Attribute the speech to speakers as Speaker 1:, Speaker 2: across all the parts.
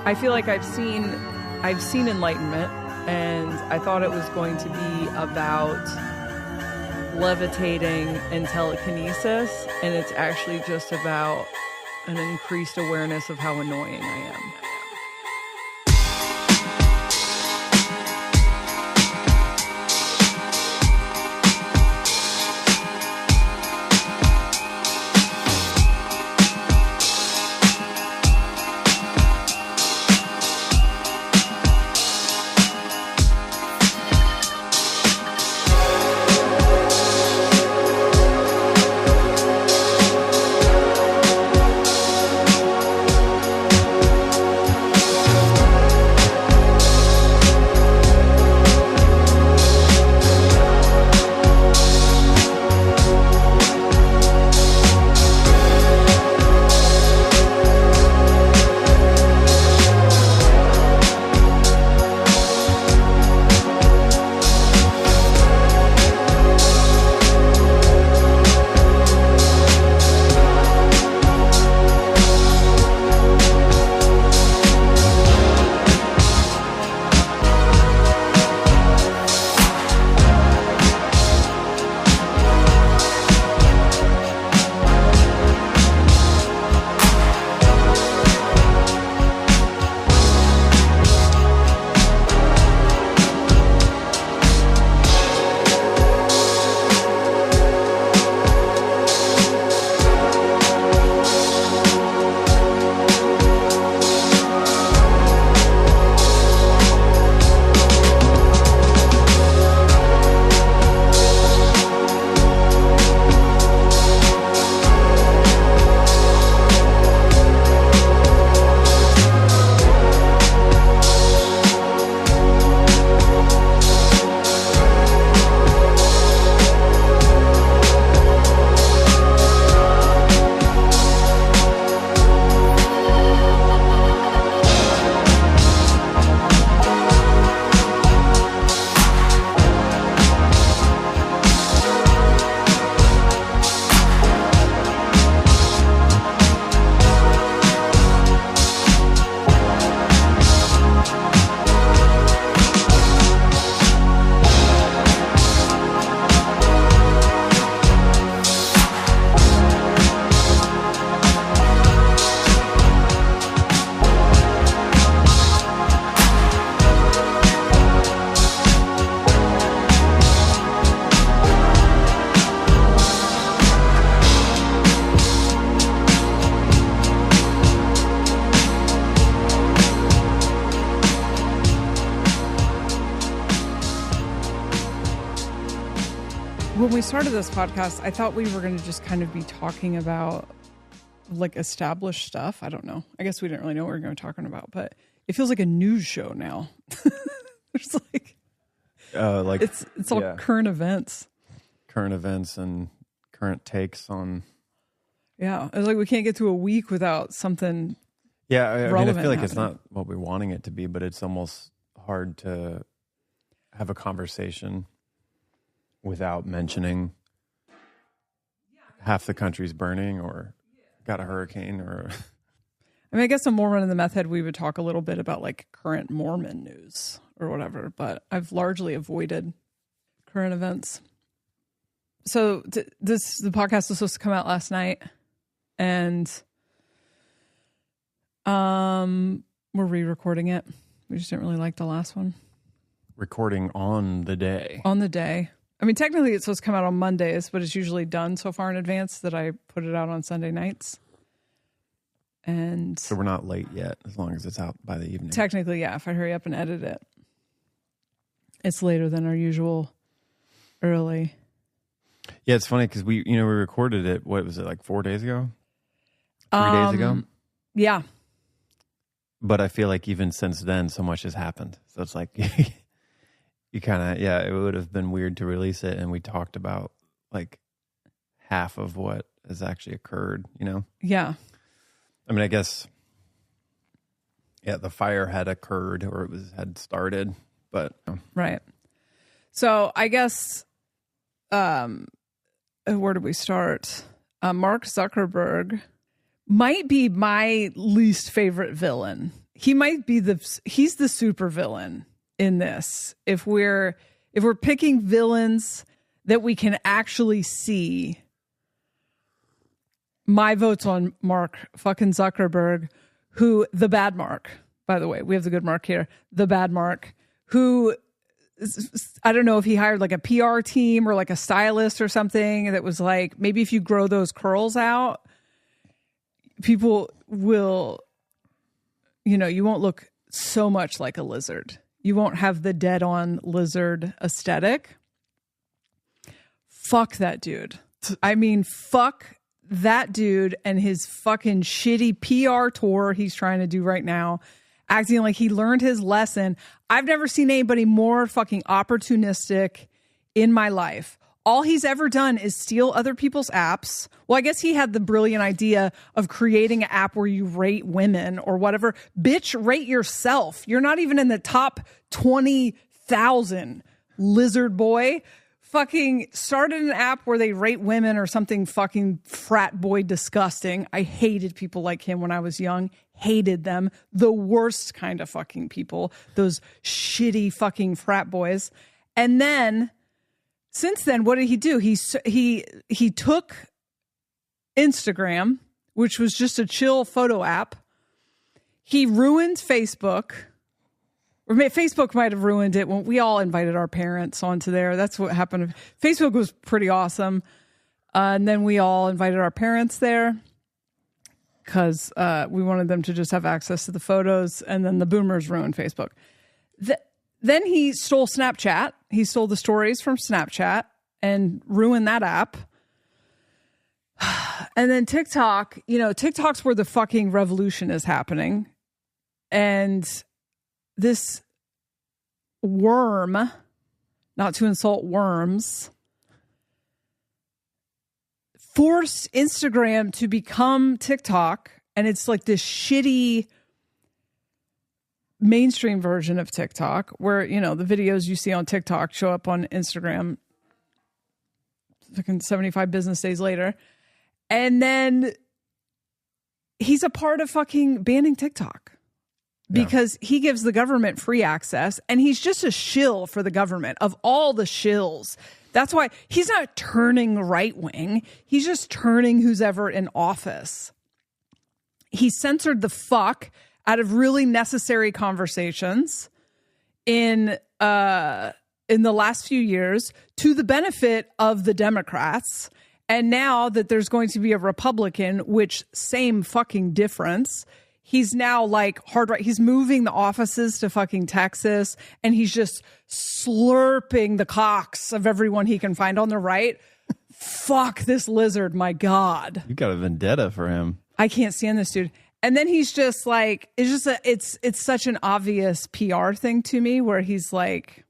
Speaker 1: I feel like I've seen Enlightenment, and I thought it was going to be about levitating and telekinesis, and it's actually just about an increased awareness of how annoying I am. When we started this podcast, I thought we were going to just kind of be talking about like established stuff. I don't know. I guess we didn't really know what we were going to be talking about, but it feels like a news show now. There's like it's all current events.
Speaker 2: Current events and current takes on.
Speaker 1: Yeah. It's like we can't get to a week without something.
Speaker 2: Yeah. I mean, I feel like
Speaker 1: happening.
Speaker 2: It's not what we're wanting it to be, but it's almost hard to have a conversation without mentioning half the country's burning or got a hurricane or...
Speaker 1: I mean, I guess a Mormon in the meth head, we would talk a little bit about like current Mormon news or whatever, but I've largely avoided current events. So the podcast was supposed to come out last night, and we're re-recording it. We just didn't really like the last one.
Speaker 2: Recording on the day.
Speaker 1: On the day. I mean, technically it's supposed to come out on Mondays, but it's usually done so far in advance that I put it out on Sunday nights. And
Speaker 2: so we're not late yet, as long as it's out by the evening.
Speaker 1: Technically, yeah. If I hurry up and edit it, it's later than our usual early.
Speaker 2: Yeah, it's funny because we recorded it. What was it, like 4 days ago? 3 days ago?
Speaker 1: Yeah.
Speaker 2: But I feel like even since then, so much has happened. So it's like you kind of, it would have been weird to release it, and we talked about like half of what has actually occurred.
Speaker 1: Yeah.
Speaker 2: I mean, I guess, the fire had occurred or had started, but.
Speaker 1: Right. So I guess, where do we start? Mark Zuckerberg might be my least favorite villain. he might be he's the supervillain in this. If we're picking villains that we can actually see, my vote's on Mark fucking Zuckerberg, who, the bad Mark, by the way, we have the good Mark here, the bad Mark, who, I don't know if he hired like a PR team or like a stylist or something that was like, maybe if you grow those curls out, people will, you won't look so much like a lizard. You won't have the dead on lizard aesthetic. Fuck that dude. I mean, fuck that dude and his fucking shitty PR tour he's trying to do right now, acting like he learned his lesson. I've never seen anybody more fucking opportunistic in my life. All he's ever done is steal other people's apps. Well, I guess he had the brilliant idea of creating an app where you rate women or whatever. Bitch, rate yourself. You're not even in the top 20,000, lizard boy. Fucking started an app where they rate women or something fucking frat boy disgusting. I hated people like him when I was young. Hated them. The worst kind of fucking people. Those shitty fucking frat boys. And then, since then, what did he do? He took Instagram, which was just a chill photo app. He ruined Facebook. Or Facebook might have ruined it when we all invited our parents onto there. That's what happened. Facebook was pretty awesome. And then we all invited our parents there because we wanted them to just have access to the photos. And then the boomers ruined Facebook. Then he stole Snapchat. He stole the stories from Snapchat and ruined that app. And then TikTok, TikTok's where the fucking revolution is happening. And this worm, not to insult worms, forced Instagram to become TikTok. And it's like this shitty mainstream version of TikTok where, the videos you see on TikTok show up on Instagram fucking 75 business days later. And then he's a part of fucking banning TikTok. Because he gives the government free access and he's just a shill for the government of all the shills. That's why he's not turning right wing. He's just turning who's ever in office. He censored the fuck out of really necessary conversations in the last few years to the benefit of the Democrats. And now that there's going to be a Republican, which same fucking difference, he's now like hard right. He's moving the offices to fucking Texas and he's just slurping the cocks of everyone he can find on the right. Fuck this lizard. My God.
Speaker 2: You got a vendetta for him.
Speaker 1: I can't stand this dude. And then he's just like, it's such an obvious PR thing to me where he's like,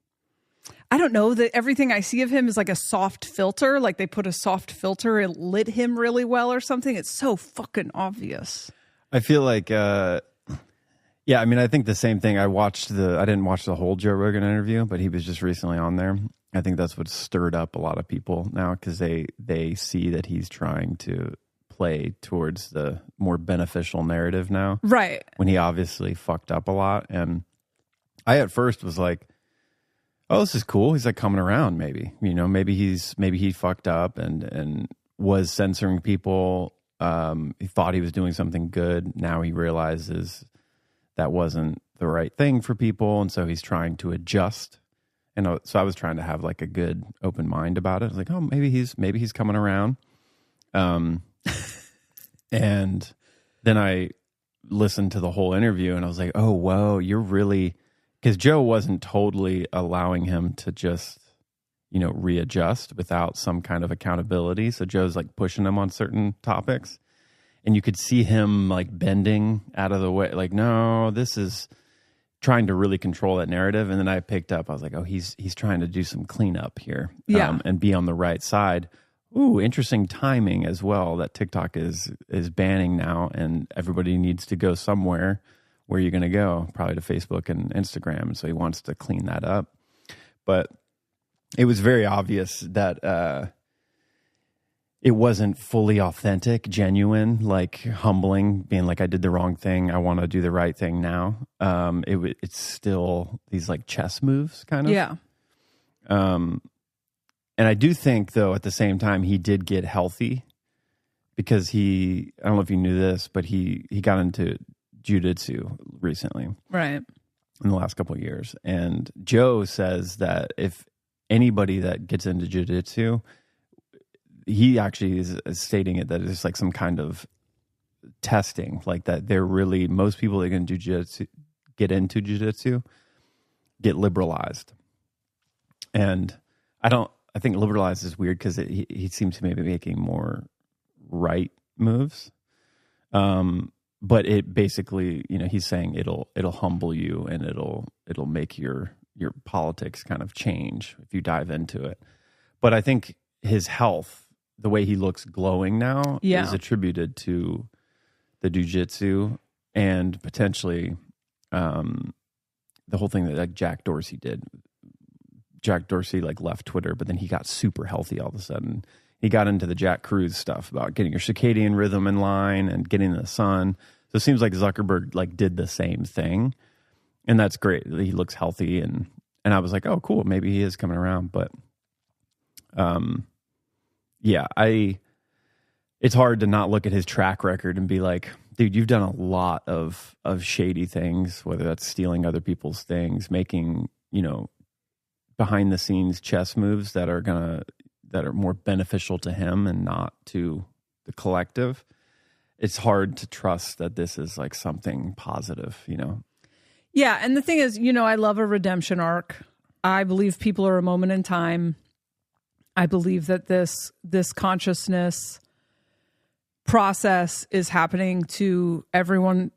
Speaker 1: I don't know, that everything I see of him is like a soft filter. Like they put a soft filter and lit him really well or something. It's so fucking obvious.
Speaker 2: I feel like, I think the same thing. I didn't watch the whole Joe Rogan interview, but he was just recently on there. I think that's what stirred up a lot of people now because they see that he's trying to play towards the more beneficial narrative now.
Speaker 1: Right.
Speaker 2: When he obviously fucked up a lot. And I at first was like, oh, this is cool. He's like coming around maybe. Maybe he fucked up and was censoring people. He thought he was doing something good. Now he realizes that wasn't the right thing for people. And so he's trying to adjust. And so I was trying to have like a good open mind about it. I was like, oh, maybe he's coming around. And then I listened to the whole interview and I was like, oh, whoa, you're really, because Joe wasn't totally allowing him to just, readjust without some kind of accountability. So Joe's like pushing him on certain topics and you could see him like bending out of the way. Like, no, this is trying to really control that narrative. And then I picked up, I was like, oh, he's trying to do some cleanup here and be on the right side. Ooh, interesting timing as well that TikTok is banning now and everybody needs to go somewhere. Where you're going to go? Probably to Facebook and Instagram. So he wants to clean that up. But it was very obvious that it wasn't fully authentic, genuine, like humbling, being like, I did the wrong thing. I want to do the right thing now. It's still these like chess moves kind of.
Speaker 1: Yeah.
Speaker 2: And I do think though, at the same time, he did get healthy because I don't know if you knew this, but he got into jiu-jitsu recently.
Speaker 1: Right.
Speaker 2: In the last couple of years. And Joe says that if anybody that gets into jiu-jitsu, he actually is stating it that it's like some kind of testing, like that they're really, most people that get into jiu-jitsu get liberalized. And I think liberalized is weird because he seems to maybe making more right moves. But it basically, he's saying it'll humble you and it'll make your politics kind of change if you dive into it. But I think his health, the way he looks glowing now, is attributed to the jiu-jitsu and potentially the whole thing that like Jack Dorsey did. Jack Dorsey like left Twitter, but then he got super healthy all of a sudden. He got into the Jack Cruz stuff about getting your circadian rhythm in line and getting in the sun. So it seems like Zuckerberg like did the same thing, and that's great. He looks healthy, and I was like, oh, cool, maybe he is coming around. But yeah, it's hard to not look at his track record and be like, dude, you've done a lot of shady things, whether that's stealing other people's things, making, behind the scenes chess moves that are more beneficial to him and not to the collective. It's hard to trust that this is like something positive,
Speaker 1: Yeah, and the thing is, I love a redemption arc. I believe people are a moment in time. I believe that this consciousness process is happening to everyone,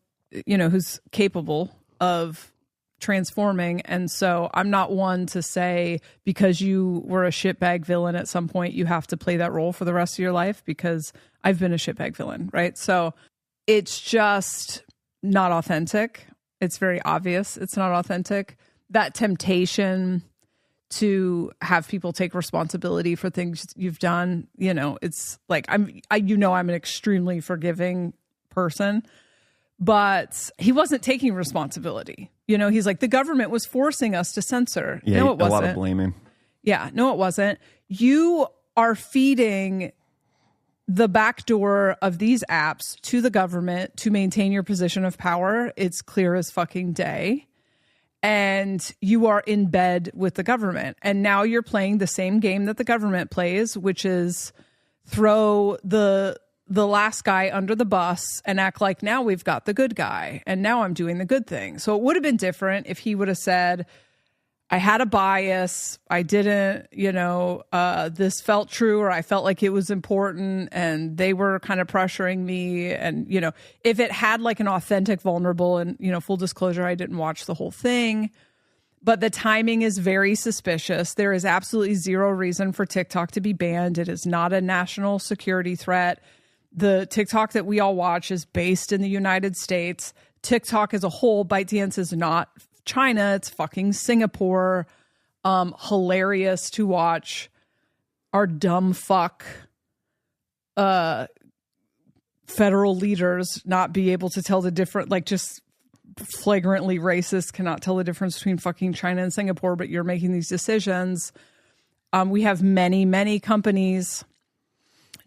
Speaker 1: who's capable of transforming. And so I'm not one to say because you were a shitbag villain at some point, you have to play that role for the rest of your life, because I've been a shitbag villain, right? So it's just not authentic. It's very obvious it's not authentic. That temptation to have people take responsibility for things you've done, it's like I'm an extremely forgiving person, but he wasn't taking responsibility. He's like, the government was forcing us to censor.
Speaker 2: Yeah,
Speaker 1: no, it wasn't.
Speaker 2: A lot of blaming.
Speaker 1: Yeah, no, it wasn't. You are feeding the back door of these apps to the government to maintain your position of power. It's clear as fucking day. And you are in bed with the government. And now you're playing the same game that the government plays, which is throw the last guy under the bus and act like now we've got the good guy and now I'm doing the good thing. So it would have been different if he would have said, I had a bias, I didn't, this felt true, or I felt like it was important and they were kind of pressuring me. And, if it had like an authentic, vulnerable, and, full disclosure, I didn't watch the whole thing, but the timing is very suspicious. There is absolutely zero reason for TikTok to be banned. It is not a national security threat. The TikTok that we all watch is based in the United States. TikTok as a whole, ByteDance, is not China, it's fucking Singapore. Hilarious to watch our dumb fuck federal leaders not be able to tell the difference, like just flagrantly racist, cannot tell the difference between fucking China and Singapore, but you're making these decisions. We have many companies,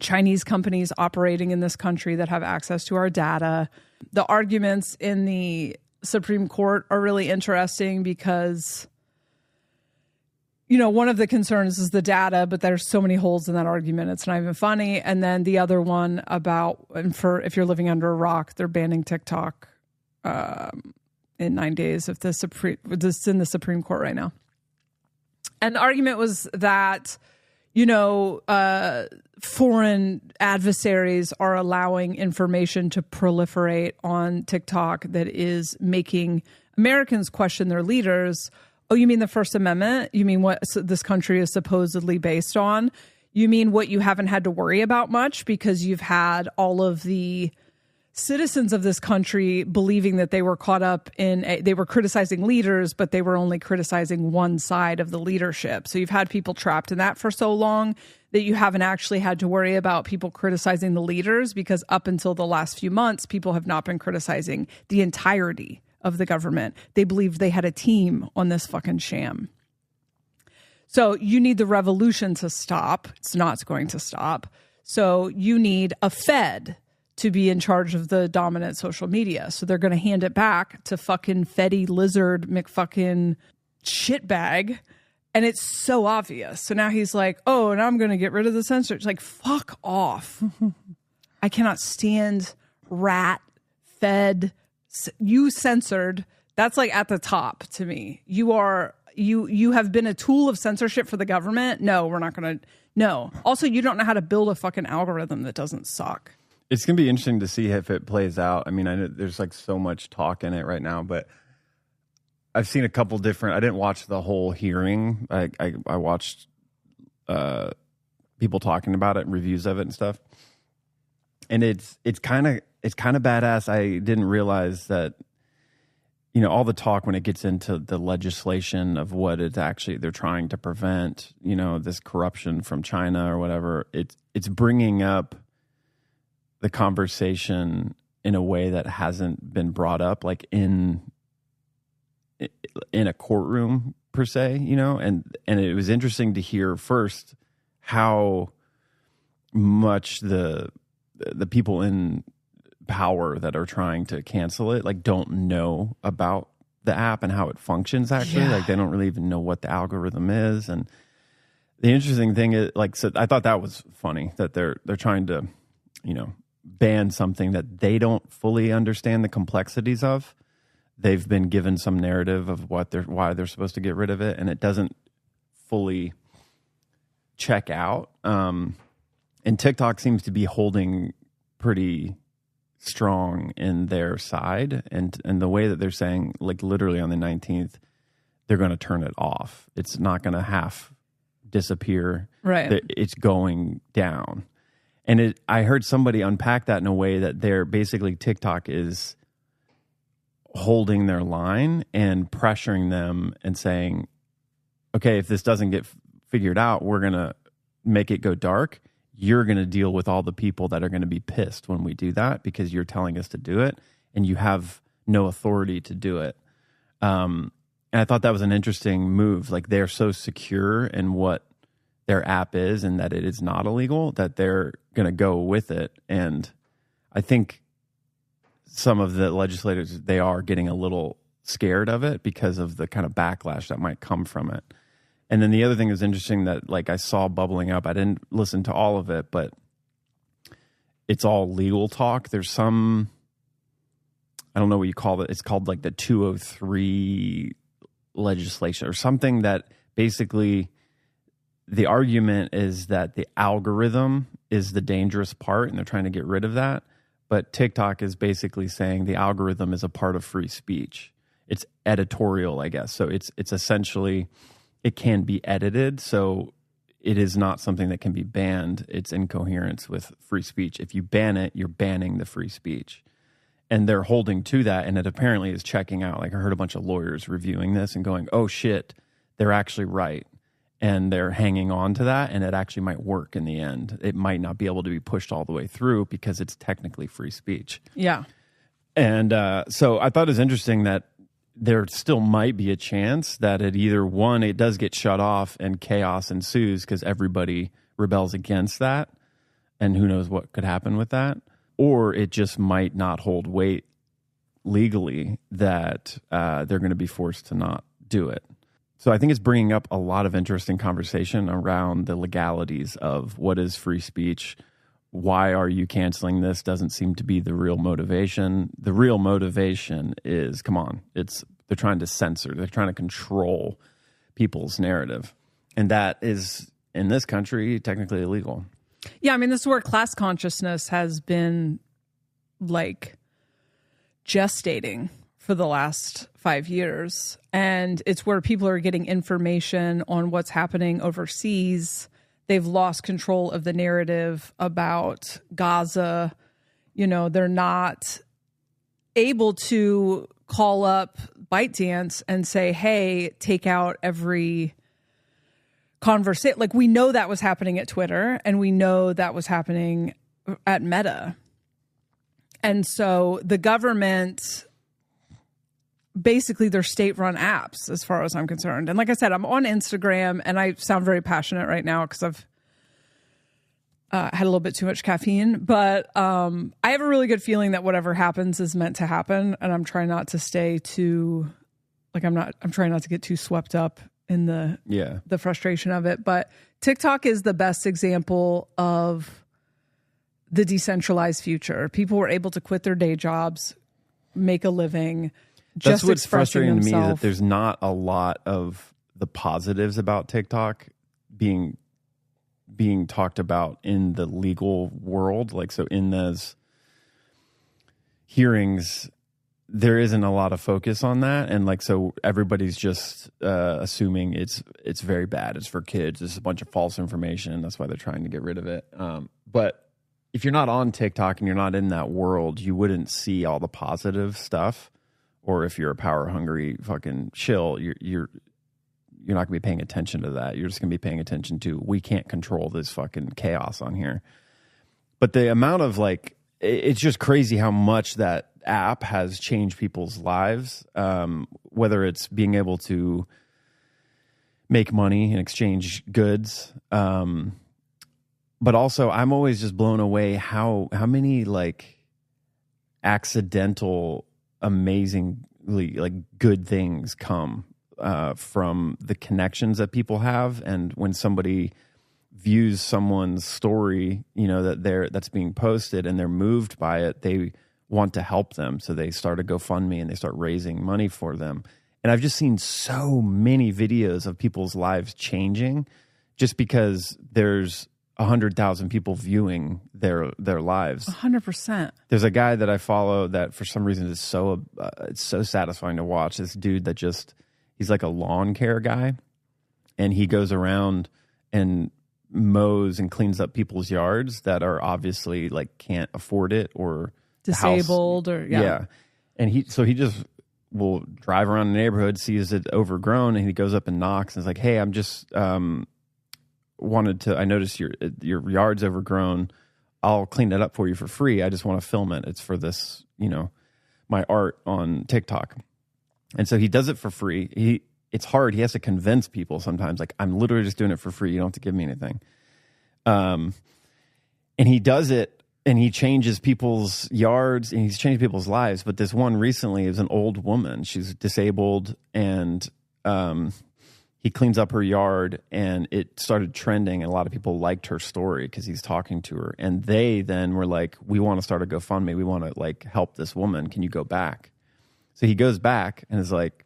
Speaker 1: Chinese companies operating in this country that have access to our data. The arguments in the Supreme Court are really interesting because, one of the concerns is the data, but there's so many holes in that argument, it's not even funny. And then the other one about, and for if you're living under a rock, they're banning TikTok in 9 days. If this is in the Supreme Court right now. And the argument was that, foreign adversaries are allowing information to proliferate on TikTok that is making Americans question their leaders. Oh, you mean the First Amendment? You mean what this country is supposedly based on? You mean what you haven't had to worry about much because you've had all of the citizens of this country believing that they were caught up in they were criticizing leaders, but they were only criticizing one side of the leadership. So you've had people trapped in that for so long that you haven't actually had to worry about people criticizing the leaders, because up until the last few months, people have not been criticizing the entirety of the government. They believed they had a team on this fucking sham. So you need the revolution to stop. It's not going to stop. So you need a Fed to be in charge of the dominant social media. So they're going to hand it back to fucking Fetty Lizard McFucking shitbag. And it's so obvious. So now he's like, oh, and I'm going to get rid of the censor. It's like, fuck off. I cannot stand rat, Fed, you censored. That's like at the top to me. You have been a tool of censorship for the government. No, we're not going to. No. Also, you don't know how to build a fucking algorithm that doesn't suck.
Speaker 2: It's going to be interesting to see if it plays out. I mean, I know there's like so much talk in it right now, but I've seen a couple different. I didn't watch the whole hearing. I watched people talking about it, reviews of it and stuff. And it's kind of badass. I didn't realize that, you know, all the talk when it gets into the legislation of what it's actually they're trying to prevent, you know, this corruption from China or whatever. It's bringing up the conversation in a way that hasn't been brought up, like in a courtroom per se, you know, and it was interesting to hear first how much the people in power that are trying to cancel it like don't know about the app and how it functions actually. Like they don't really even know what the algorithm is. And the interesting thing is, like, so I thought that was funny that they're trying to, you know, ban something that they don't fully understand the complexities of. They've been given some narrative of why they're supposed to get rid of it, and it doesn't fully check out. And TikTok seems to be holding pretty strong in their side, and the way that they're saying, like literally on the 19th, they're going to turn it off. It's not going to half disappear.
Speaker 1: Right.
Speaker 2: It's going down. And I heard somebody unpack that in a way that they're basically TikTok is holding their line and pressuring them and saying, okay, if this doesn't get figured out, we're going to make it go dark. You're going to deal with all the people that are going to be pissed when we do that because you're telling us to do it and you have no authority to do it. And I thought that was an interesting move. Like they're so secure in what their app is and that it is not illegal that they're going to go with it. And I think some of the legislators, they are getting a little scared of it because of the kind of backlash that might come from it. And then the other thing is interesting that like I saw bubbling up. I didn't listen to all of it, but it's all legal talk. There's some, I don't know what you call it. It's called like the 203 legislation or something that basically the argument is that the algorithm is the dangerous part and they're trying to get rid of that. But TikTok is basically saying the algorithm is a part of free speech. It's editorial, I guess. So it's essentially, it can be edited. So it is not something that can be banned. It's in coherence with free speech. If you ban it, you're banning the free speech. And they're holding to that. And it apparently is checking out. Like I heard a bunch of lawyers reviewing this and going, oh shit, they're actually right. And they're hanging on to that, and it actually might work in the end. It might not be able to be pushed all the way through because it's technically free speech.
Speaker 1: Yeah.
Speaker 2: And so I thought it was interesting that there still might be a chance that it either, one, it does get shut off and chaos ensues because everybody rebels against that, and who knows what could happen with that, or it just might not hold weight legally that they're going to be forced to not do it. So I think it's bringing up a lot of interesting conversation around the legalities of what is free speech. Why are you canceling this? Doesn't seem to be the real motivation. The real motivation is, come on, they're trying to censor. They're trying to control people's narrative. And that is, in this country, technically illegal.
Speaker 1: Yeah, I mean, this is where class consciousness has been, like, gestating for the last 5 years. And it's where people are getting information on what's happening overseas. They've lost control of the narrative about Gaza. You know, they're not able to call up ByteDance and say, hey, take out every conversation. Like, we know that was happening at Twitter, and we know that was happening at Meta. And so the government, basically, they're state-run apps as far as I'm concerned. And like I said, I'm on Instagram, and I sound very passionate right now because I've had a little bit too much caffeine. But I have a really good feeling that whatever happens is meant to happen. And I'm trying not to stay too, like, I'm trying not to get too swept up in the frustration of it. But TikTok is the best example of the decentralized future. People were able to quit their day jobs, make a living.
Speaker 2: That's what's frustrating to me, that there's not a lot of the positives about TikTok being talked about in the legal world. Like, so in those hearings, there isn't a lot of focus on that. And like, so everybody's just assuming it's very bad. It's for kids. It's a bunch of false information. That's why they're trying to get rid of it. But if you're not on TikTok and you're not in that world, you wouldn't see all the positive stuff. Or if you're a power hungry fucking shill, you're not going to be paying attention to that. You're just going to be paying attention to, we can't control this fucking chaos on here. But the amount of, like, it's just crazy how much that app has changed people's lives. Whether it's being able to make money and exchange goods. But also, I'm always just blown away how many, like, accidental, amazingly, like, good things come from the connections that people have. And when somebody views someone's story, you know, that's being posted, and they're moved by it, they want to help them. So they start a GoFundMe and they start raising money for them. And I've just seen so many videos of people's lives changing just because there's 100,000 people viewing their lives.
Speaker 1: 100%.
Speaker 2: There's a guy that I follow that for some reason is it's so satisfying to watch. This dude that he's like a lawn care guy, and he goes around and mows and cleans up people's yards that are obviously, like, can't afford it or
Speaker 1: disabled or
Speaker 2: And he just will drive around the neighborhood, sees it overgrown, and he goes up and knocks and is like, "Hey, I'm just I noticed your yard's overgrown. I'll clean it up for you for free. I just want to film it. It's for this, you know, my art on TikTok." And so he does it for free. It's hard. He has to convince people sometimes, like, I'm literally just doing it for free. You don't have to give me anything. And he does it, and he changes people's yards, and he's changed people's lives. But this one recently is an old woman. She's disabled, and he cleans up her yard, and it started trending, and a lot of people liked her story because he's talking to her. And they then were like, we want to start a GoFundMe. We want to, like, help this woman. Can you go back? So he goes back and is like,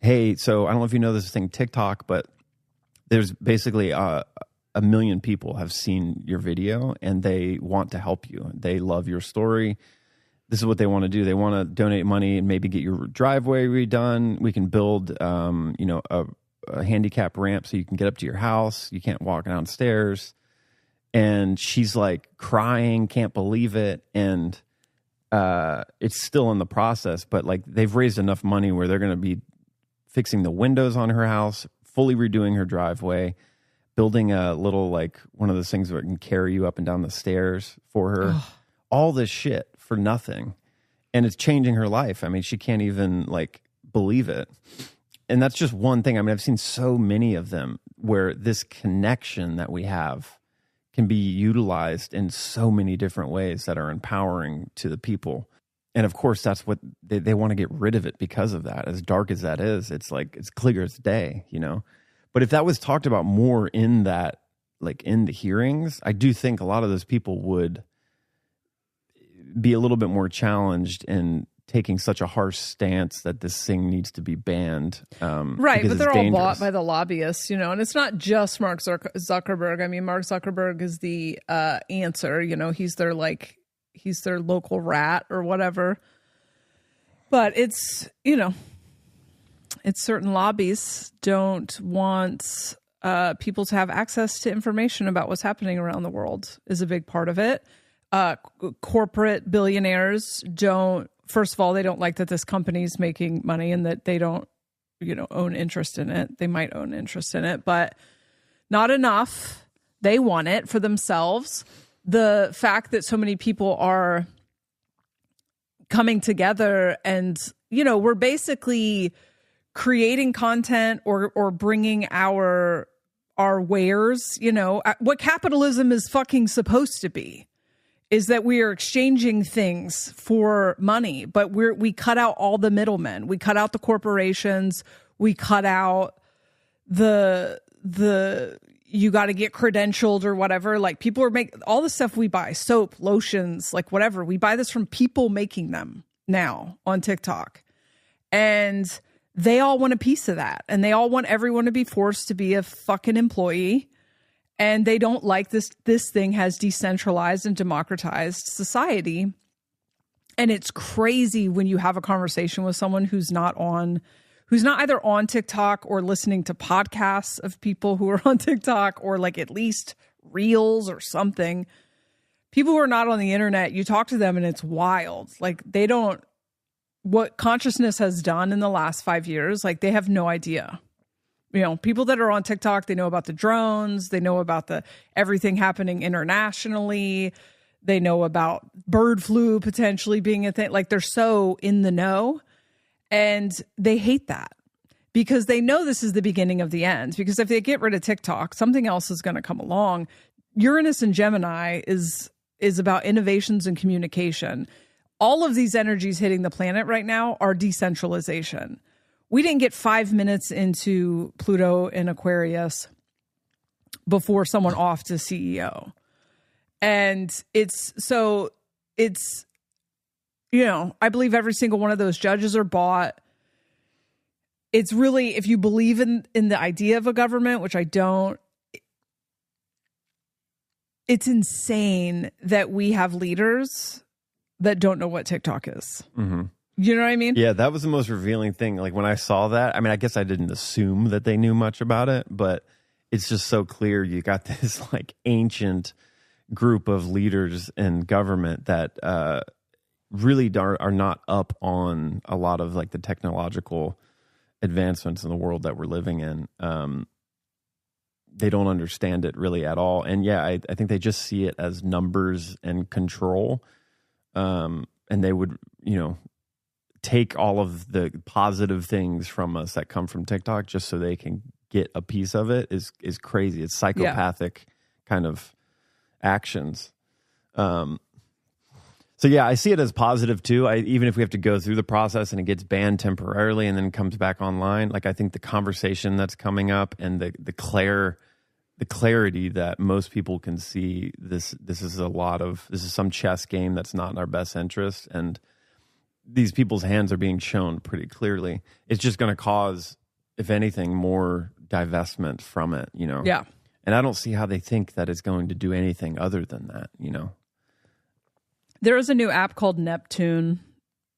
Speaker 2: hey, so I don't know if you know this thing, TikTok, but there's basically a million people have seen your video, and they want to help you. They love your story. This is what they want to do. They want to donate money and maybe get your driveway redone. We can build, a handicap ramp so you can get up to your house. You can't walk downstairs. And she's like crying, can't believe it. And it's still in the process, but like they've raised enough money where they're going to be fixing the windows on her house, fully redoing her driveway, building a little, like, one of those things where it can carry you up and down the stairs for her. Ugh. All this shit for nothing. And it's changing her life. I mean, she can't even, like, believe it. And that's just one thing. I mean, I've seen so many of them where this connection that we have can be utilized in so many different ways that are empowering to the people. And of course, that's what they want to get rid of it because of that. As dark as that is, it's like, it's clear as day, you know? But if that was talked about more in that, like, in the hearings, I do think a lot of those people would be a little bit more challenged in taking such a harsh stance that this thing needs to be banned.
Speaker 1: Right, but they're all bought by the lobbyists, you know, and it's not just Mark Zuckerberg. I mean, Mark Zuckerberg is the answer, you know, he's their local rat or whatever. But it's, you know, it's certain lobbies don't want people to have access to information about what's happening around the world is a big part of it. Corporate billionaires don't, first of all, they don't like that this company's making money and that they don't own interest in it. They might own interest in it, but not enough. They want it for themselves. The fact that so many people are coming together and, we're basically creating content or bringing our wares, what capitalism is fucking supposed to be is that we are exchanging things for money, but we cut out all the middlemen. We cut out the corporations. We cut out the you got to get credentialed or whatever. Like people are making all the stuff we buy, soap, lotions, like whatever. We buy this from people making them now on TikTok. And they all want a piece of that. And they all want everyone to be forced to be a fucking employee. And they don't like this thing has decentralized and democratized society. And it's crazy when you have a conversation with someone who's not either on TikTok or listening to podcasts of people who are on TikTok or like at least reels or something. People who are not on the internet, you talk to them and it's wild. Like what consciousness has done in the last 5 years, like they have no idea. People that are on TikTok, they know about the drones. They know about everything happening internationally. They know about bird flu potentially being a thing. Like they're so in the know. And they hate that because they know this is the beginning of the end. Because if they get rid of TikTok, something else is going to come along. Uranus and Gemini is about innovations and communication. All of these energies hitting the planet right now are decentralization. We didn't get 5 minutes into Pluto in Aquarius before someone offed as CEO. And I believe every single one of those judges are bought. It's really, if you believe in the idea of a government, which I don't, it's insane that we have leaders that don't know what TikTok is. Mm-hmm. You know what I mean?
Speaker 2: Yeah, that was the most revealing thing. Like when I saw that, I mean, I guess I didn't assume that they knew much about it, but it's just so clear. You got this like ancient group of leaders in government that really are not up on a lot of like the technological advancements in the world that we're living in. They don't understand it really at all. And yeah, I think they just see it as numbers and control. And they would, take all of the positive things from us that come from TikTok just so they can get a piece of it is crazy. It's psychopathic kind of actions. So yeah, I see it as positive too. Even if we have to go through the process and it gets banned temporarily and then comes back online, like I think the conversation that's coming up and the clarity that most people can see this is some chess game that's not in our best interest, and these people's hands are being shown pretty clearly. It's just going to cause, if anything, more divestment from it,
Speaker 1: Yeah.
Speaker 2: And I don't see how they think that it's going to do anything other than that,
Speaker 1: There is a new app called Neptune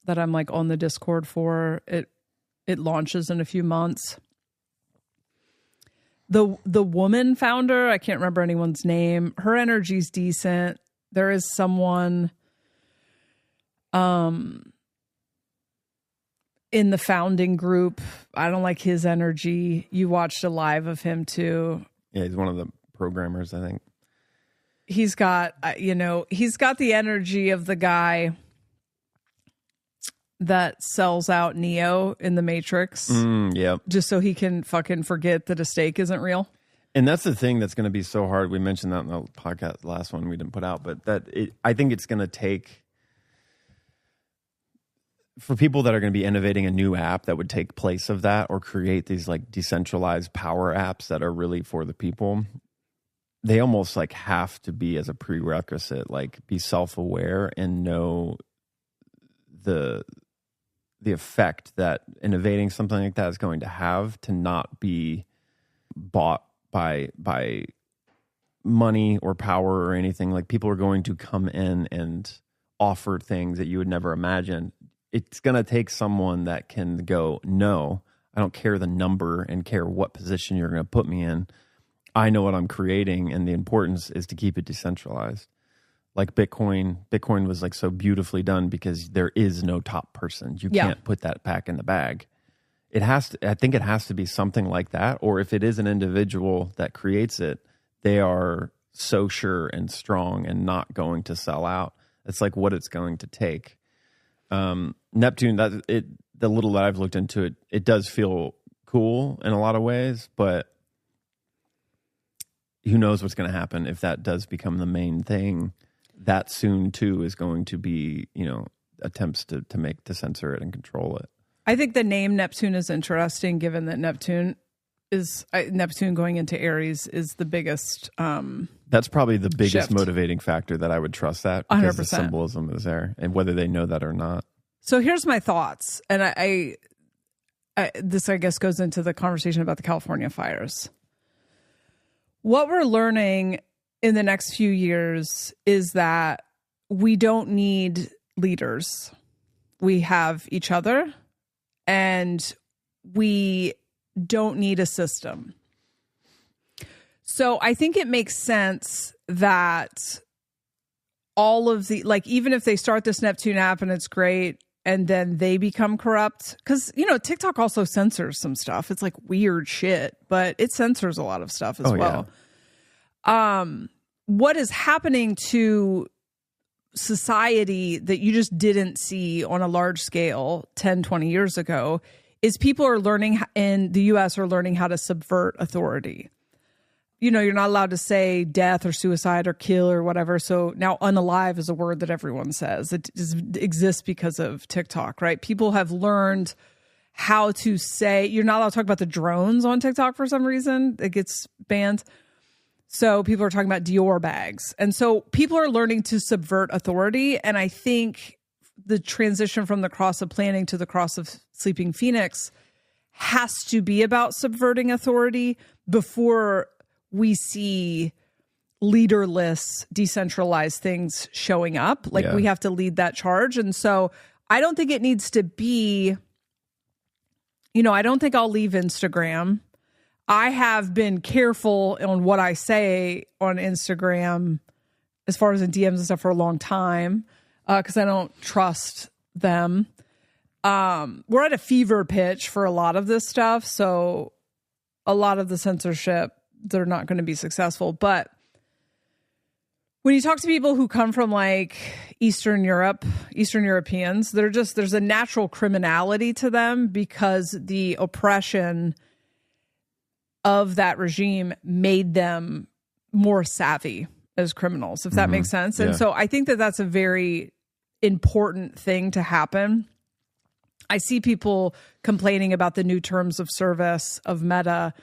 Speaker 1: that I'm like on the Discord for. It launches in a few months. The woman founder, I can't remember anyone's name. Her energy's decent. There is someone in the founding group. I don't like his energy. You watched a live of him too.
Speaker 2: Yeah, he's one of the programmers, I think.
Speaker 1: He's got, he's got the energy of the guy that sells out Neo in the Matrix.
Speaker 2: Yeah.
Speaker 1: Just so he can fucking forget that a steak isn't real.
Speaker 2: And that's the thing that's going to be so hard. We mentioned that in the podcast, the last one we didn't put out, but I think it's going to take, for people that are going to be innovating a new app that would take place of that or create these like decentralized power apps that are really for the people, they almost like have to be, as a prerequisite, like be self-aware and know the effect that innovating something like that is going to have, to not be bought by money or power or anything. Like people are going to come in and offer things that you would never imagine. It's going to take someone that can go, no, I don't care the number and care what position you're going to put me in. I know what I'm creating, and the importance is to keep it decentralized. Like Bitcoin was like so beautifully done because there is no top person. You can't put that back in the bag. I think it has to be something like that. Or if it is an individual that creates it, they are so sure and strong and not going to sell out. It's like what it's going to take. Neptune, the little that I've looked into it, it does feel cool in a lot of ways, but who knows what's going to happen if that does become the main thing. That soon too is going to be, attempts to censor it and control it.
Speaker 1: I think the name Neptune is interesting, given that Neptune going into Aries is the biggest.
Speaker 2: That's probably the biggest
Speaker 1: shift.
Speaker 2: Motivating factor that I would trust that, because
Speaker 1: 100%.
Speaker 2: the symbolism is there, and whether they know that or not.
Speaker 1: So here's my thoughts, and I this I guess goes into the conversation about the California fires. What we're learning in the next few years is that we don't need leaders. We have each other, and we don't need a system. So I think it makes sense that all of the, like, even if they start this Neptune app and it's great and then they become corrupt, because, TikTok also censors some stuff. It's like weird shit, but it censors a lot of stuff as well. Yeah. What is happening to society that you just didn't see on a large scale 10, 20 years ago is people are learning, in the US, are learning how to subvert authority. You're not allowed to say death or suicide or kill or whatever. So now unalive is a word that everyone says. It exists because of TikTok, right? People have learned how to say, you're not allowed to talk about the drones on TikTok for some reason. It gets banned. So people are talking about Dior bags. And so people are learning to subvert authority. And I think the transition from the cross of planning to the cross of sleeping phoenix has to be about subverting authority before we see leaderless, decentralized things showing up. We have to lead that charge. And so I don't think it needs to be, I don't think I'll leave Instagram. I have been careful on what I say on Instagram as far as in DMs and stuff for a long time, because I don't trust them. We're at a fever pitch for a lot of this stuff. So a lot of the censorship, they're not going to be successful. But when you talk to people who come from like Eastern Europeans, there's a natural criminality to them because the oppression of that regime made them more savvy as criminals, if that makes sense. And so I think that that's a very important thing to happen. I see people complaining about the new terms of service of Meta,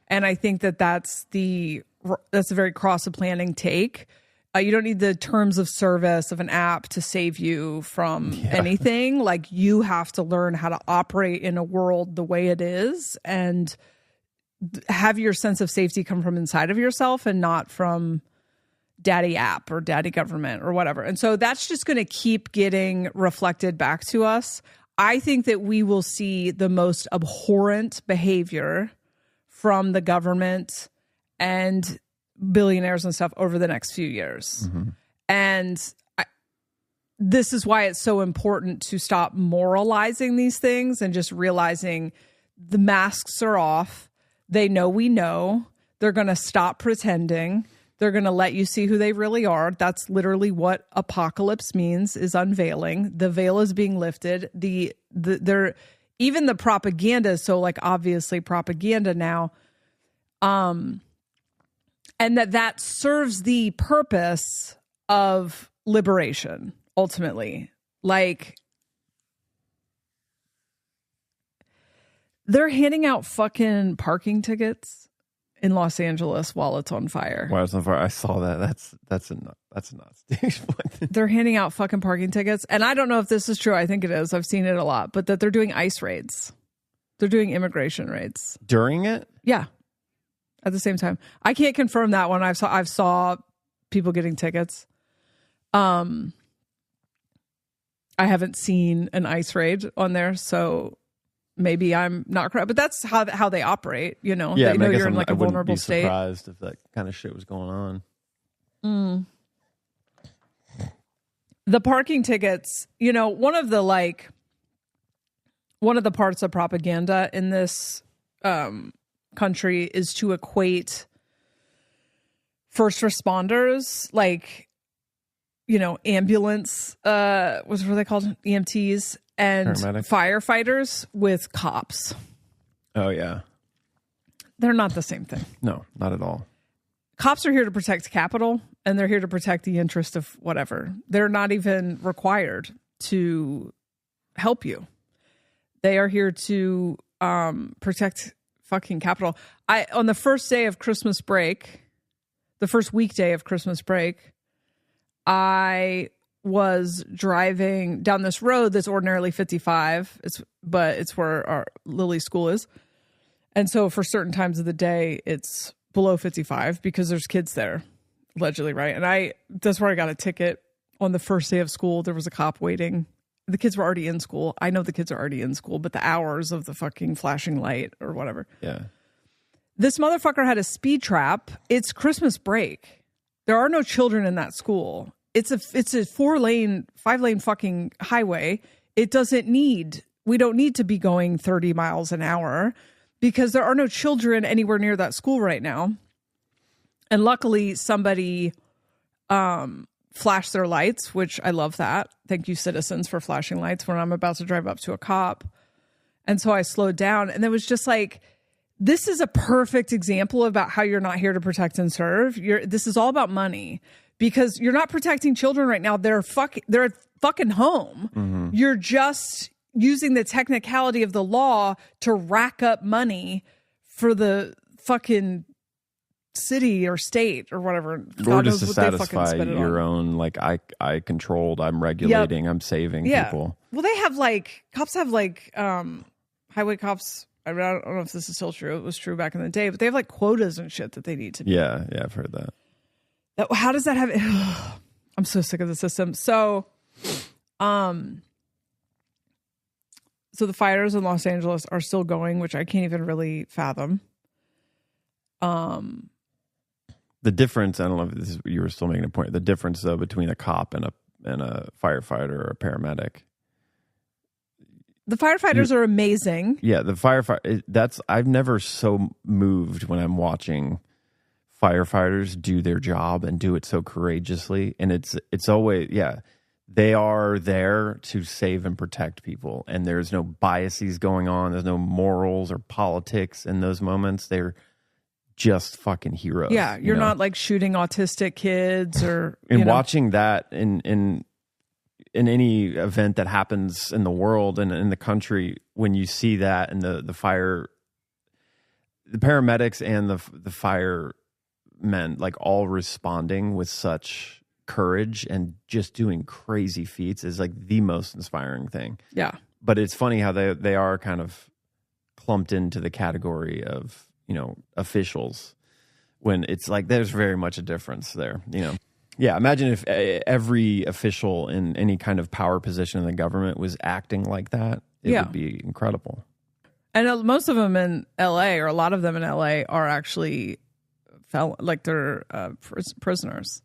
Speaker 1: and I think that that's a very cross of planning take. You don't need the terms of service of an app to save you from anything. Like, you have to learn how to operate in a world the way it is and have your sense of safety come from inside of yourself and not from daddy app or daddy government or whatever. And so that's just going to keep getting reflected back to us. I think that we will see the most abhorrent behavior from the government and billionaires and stuff over the next few years. And this is why it's so important to stop moralizing these things and just realizing the masks are off. They know we know. They're going to stop pretending. They're going to let you see who they really are. That's literally what apocalypse means, is unveiling. The veil is being lifted. Even the propaganda is so, like, obviously propaganda now. And that serves the purpose of liberation, ultimately. Like, they're handing out fucking parking tickets in Los Angeles while it's on fire.
Speaker 2: While it's on fire, I saw that. That's nuts.
Speaker 1: They're handing out fucking parking tickets, and I don't know if this is true. I think it is. I've seen it a lot, but that they're doing ICE raids. They're doing immigration raids
Speaker 2: during it.
Speaker 1: Yeah, at the same time. I can't confirm that one. I've saw people getting tickets. I haven't seen an ICE raid on there, so maybe I'm not correct, but that's how they operate. They know you're in like a vulnerable state.
Speaker 2: Surprised if that kind of shit was going on.
Speaker 1: The parking tickets, one of the one of the parts of propaganda in this country is to equate first responders, like, you know, ambulance, what were they called? EMTs and
Speaker 2: Paramedics.
Speaker 1: Firefighters with cops.
Speaker 2: Oh, yeah.
Speaker 1: They're not the same thing.
Speaker 2: No, not at all.
Speaker 1: Cops are here to protect Capitol, and they're here to protect the interest of whatever. They're not even required to help you. They are here to protect fucking Capitol. On the first day of Christmas break, the first weekday of Christmas break, I was driving down this road that's ordinarily 55, but it's where our Lily school is. And so for certain times of the day, it's below 55 because there's kids there, allegedly, right? And that's where I got a ticket on the first day of school. There was a cop waiting. The kids were already in school. I know the kids are already in school, but the hours of the fucking flashing light or whatever.
Speaker 2: Yeah.
Speaker 1: This motherfucker had a speed trap. It's Christmas break. There are no children in that school. It's a 5-lane fucking highway. We don't need to be going 30 miles an hour because there are no children anywhere near that school right now. And luckily somebody flash their lights, which I love that. Thank you, citizens, for flashing lights when I'm about to drive up to a cop. And so I slowed down, and it was just like, this is a perfect example about how you're not here to protect and serve. This is all about money because you're not protecting children right now. They're at fucking home. Mm-hmm. You're just using the technicality of the law to rack up money for the fucking city or state or whatever.
Speaker 2: Or just to satisfy your own, like, I controlled, I'm regulating, I'm saving people.
Speaker 1: Well, they have cops have highway cops. I don't know if this is still true. It was true back in the day, but they have quotas and shit that they need to.
Speaker 2: Yeah, I've heard that.
Speaker 1: How does that have? I'm so sick of the system. So the fires in Los Angeles are still going, which I can't even really fathom.
Speaker 2: The difference, I don't know if you were still making a point. The difference, though, between a cop and a firefighter or a paramedic.
Speaker 1: The firefighters are amazing.
Speaker 2: Yeah, the firefighter. I've never so moved when I'm watching firefighters do their job and do it so courageously. And it's always, they are there to save and protect people. And there's no biases going on. There's no morals or politics in those moments. They're just fucking heroes.
Speaker 1: Yeah, you're not shooting autistic kids or
Speaker 2: watching that in any event that happens in the world and in the country, when you see that and the paramedics and the firemen all responding with such courage and just doing crazy feats is the most inspiring thing.
Speaker 1: Yeah.
Speaker 2: But it's funny how they are kind of clumped into the category of, officials, when it's there's very much a difference there, Yeah, imagine if every official in any kind of power position in the government was acting like that. It would be incredible.
Speaker 1: And most of them in LA, or a lot of them in LA, are actually they're prisoners.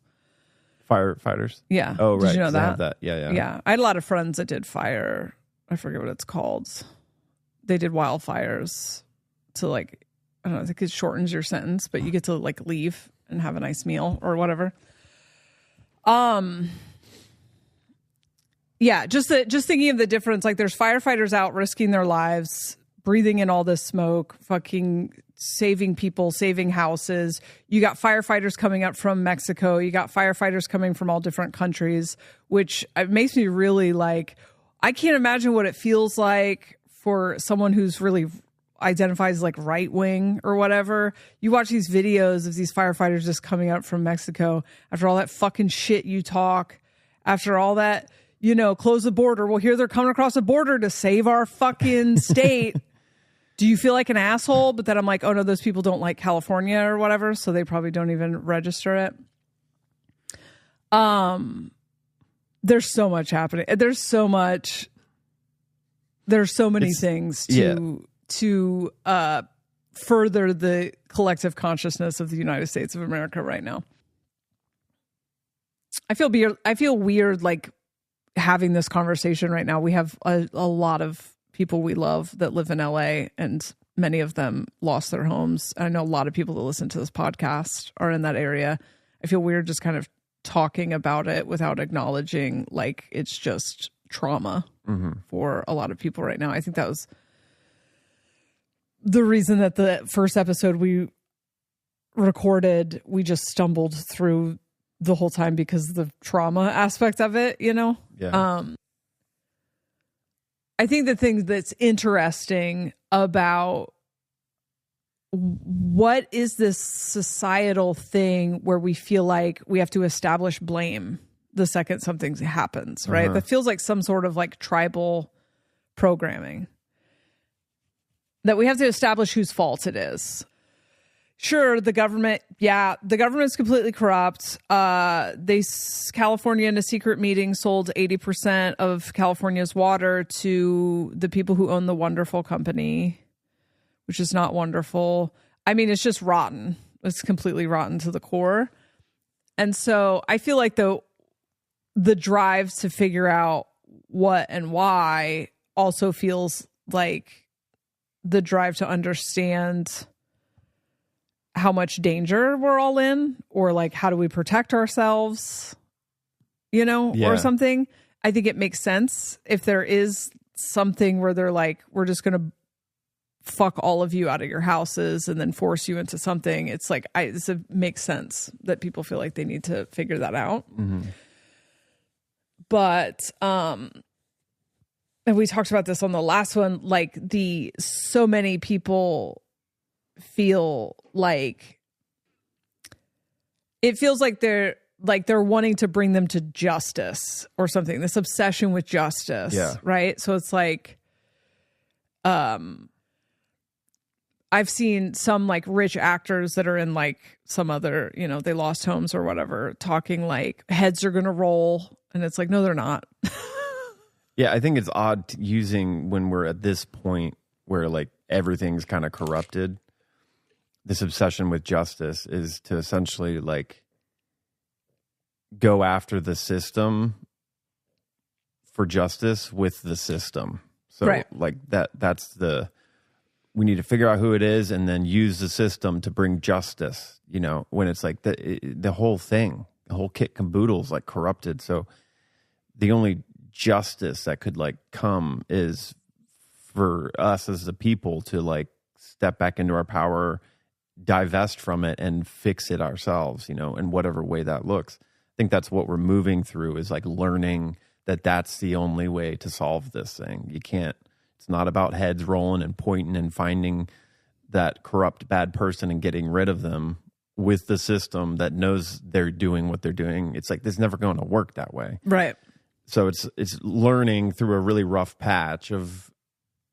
Speaker 2: Firefighters?
Speaker 1: Yeah.
Speaker 2: Oh, right.
Speaker 1: Did you know that?
Speaker 2: Have that? Yeah.
Speaker 1: Yeah. I had a lot of friends that did fire. I forget what it's called. They did wildfires to I don't know, I think it shortens your sentence, but you get to leave and have a nice meal or whatever. Yeah, just thinking of the difference. There's firefighters out risking their lives, breathing in all this smoke, fucking saving people, saving houses. You got firefighters coming up from Mexico. You got firefighters coming from all different countries, which makes me really I can't imagine what it feels like for someone who's really identifies right wing or whatever. You watch these videos of these firefighters just coming up from Mexico after all that fucking shit you talk, after all that, close the border. Well, here they're coming across the border to save our fucking state. Do you feel like an asshole? But then I'm oh no, those people don't like California or whatever, so they probably don't even register it. There's so much happening. There's so many things to further the collective consciousness of the United States of America right now. I feel weird having this conversation right now. We have a lot of people we love that live in LA, and many of them lost their homes. I know a lot of people that listen to this podcast are in that area. I feel weird just kind of talking about it without acknowledging like it's just trauma for a lot of people right now. I think that was the reason that the first episode we recorded, we just stumbled through the whole time because of the trauma aspect of it, you know?
Speaker 2: Yeah.
Speaker 1: I think the thing that's interesting about what is this societal thing where we feel like we have to establish blame the second something happens, right? That feels like some sort of like tribal programming that we have to establish whose fault it is. Sure, the government, the government's completely corrupt. California in a secret meeting sold 80% of California's water to the people who own the wonderful company, which is not wonderful. I mean, it's just rotten. It's completely rotten to the core. And so I feel like the drive to figure out what and why also feels like the drive to understand how much danger we're all in, or like how do we protect ourselves, you know, or something. I think it makes sense if there is something where they're like, we're just going to fuck all of you out of your houses and then force you into something. It's like, it makes sense that people feel like they need to figure that out. But, and we talked about this on the last one, like so many people feel like it feels like they're wanting to bring them to justice or something, this obsession with justice. Right. So it's like, I've seen some like rich actors that are in like some other, you know, they lost homes or whatever, talking like heads are going to roll. And it's like, no, they're not.
Speaker 2: Yeah. I think it's odd using when we're at this point where like everything's kind of corrupted. This obsession with justice is to essentially like go after the system for justice with the system. So like that's we need to figure out who it is and then use the system to bring justice, you know, when it's like the whole thing, the whole kit caboodle is like corrupted. So the only justice that could like come is for us as the people to like step back into our power, divest from it and fix it ourselves, you know, in whatever way that looks. I think that's what we're moving through, is like learning that that's the only way to solve this thing. You can't, it's not about heads rolling and pointing and finding that corrupt bad person and getting rid of them with the system that knows they're doing what they're doing. It's like, this is never going to work that way.
Speaker 1: Right.
Speaker 2: So it's learning through a really rough patch of,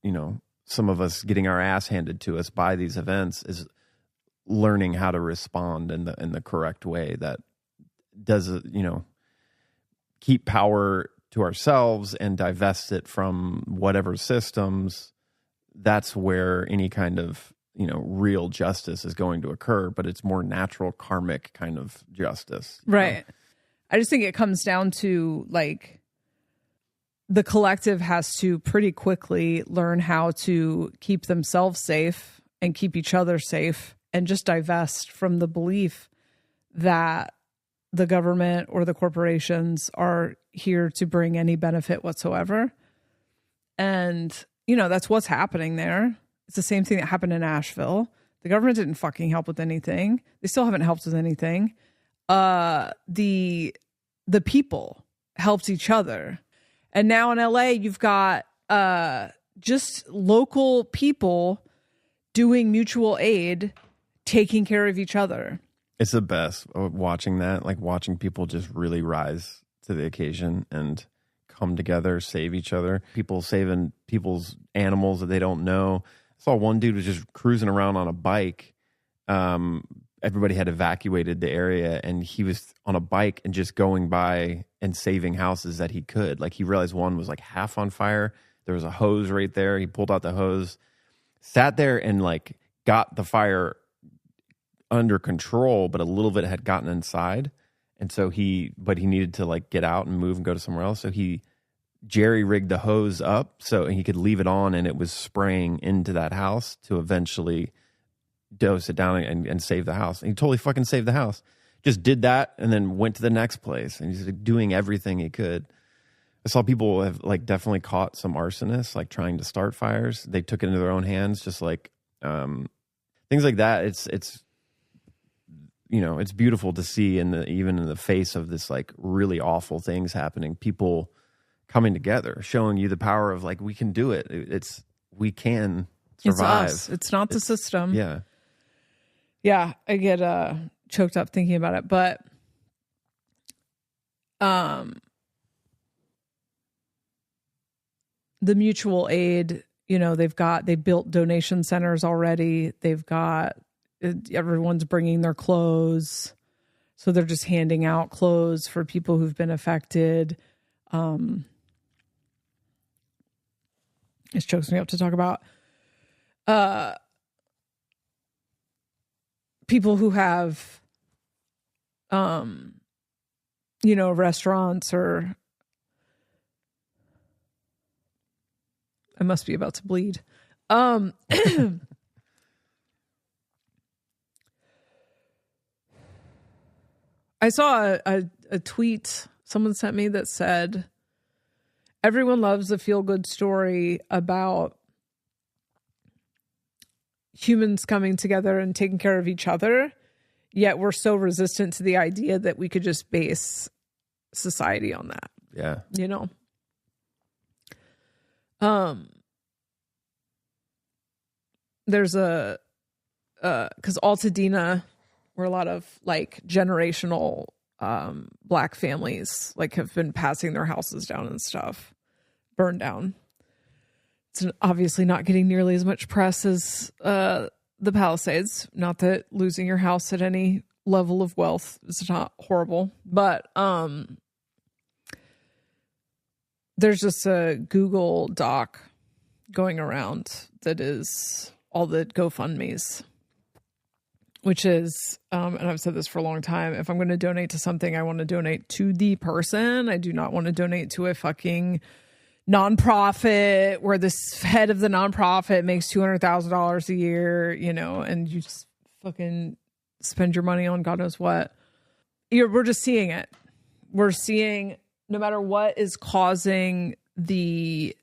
Speaker 2: you know, some of us getting our ass handed to us by these events, is learning how to respond in the correct way that does, you know, keep power to ourselves and divest it from whatever systems. That's where any kind of, you know, real justice is going to occur, but it's more natural karmic kind of justice.
Speaker 1: Right. Know? I just think it comes down to like the collective has to pretty quickly learn how to keep themselves safe and keep each other safe, and just divest from the belief that the government or the corporations are here to bring any benefit whatsoever. And, you know, that's what's happening there. It's the same thing that happened in Asheville. The government didn't fucking help with anything. They still haven't helped with anything. The people helped each other. And now in LA, you've got just local people doing mutual aid, taking care of each other.
Speaker 2: It's the best watching that, like watching people just really rise to the occasion and come together, save each other. People saving people's animals that they don't know. I saw one dude was just cruising around on a bike. Everybody had evacuated the area, and he was on a bike and just going by and saving houses that he could. Like, he realized one was like half on fire. There was a hose right there. He pulled out the hose, sat there and like got the fire under control, but a little bit had gotten inside. And so he needed to like get out and move and go to somewhere else. So he jerry rigged the hose up so he could leave it on and it was spraying into that house to eventually dose it down and save the house. And he totally fucking saved the house. Just did that and then went to the next place, and he's like doing everything he could. I saw people have like definitely caught some arsonists like trying to start fires. They took it into their own hands, just like things like that. It's you know, it's beautiful to see even in the face of this like really awful things happening, people coming together, showing you the power of like, we can do it. We can survive.
Speaker 1: It's us. It's not the system.
Speaker 2: Yeah.
Speaker 1: Yeah. I get choked up thinking about it, but the mutual aid, you know, they built donation centers already. Everyone's bringing their clothes. So they're just handing out clothes for people who've been affected. It chokes me up to talk about people who have, you know, restaurants or I must be about to bleed. I saw a tweet someone sent me that said, everyone loves a feel-good story about humans coming together and taking care of each other, yet we're so resistant to the idea that we could just base society on that.
Speaker 2: Yeah.
Speaker 1: You know? There's because Altadena, where a lot of like generational black families like have been passing their houses down and stuff, burned down. It's obviously not getting nearly as much press as the Palisades. Not that losing your house at any level of wealth is not horrible, but there's just a Google doc going around that is all the GoFundMes, which is, and I've said this for a long time, if I'm going to donate to something, I want to donate to the person. I do not want to donate to a fucking nonprofit where this head of the nonprofit makes $200,000 a year, you know, and you just fucking spend your money on God knows what. We're just seeing it. We're seeing no matter what is causing the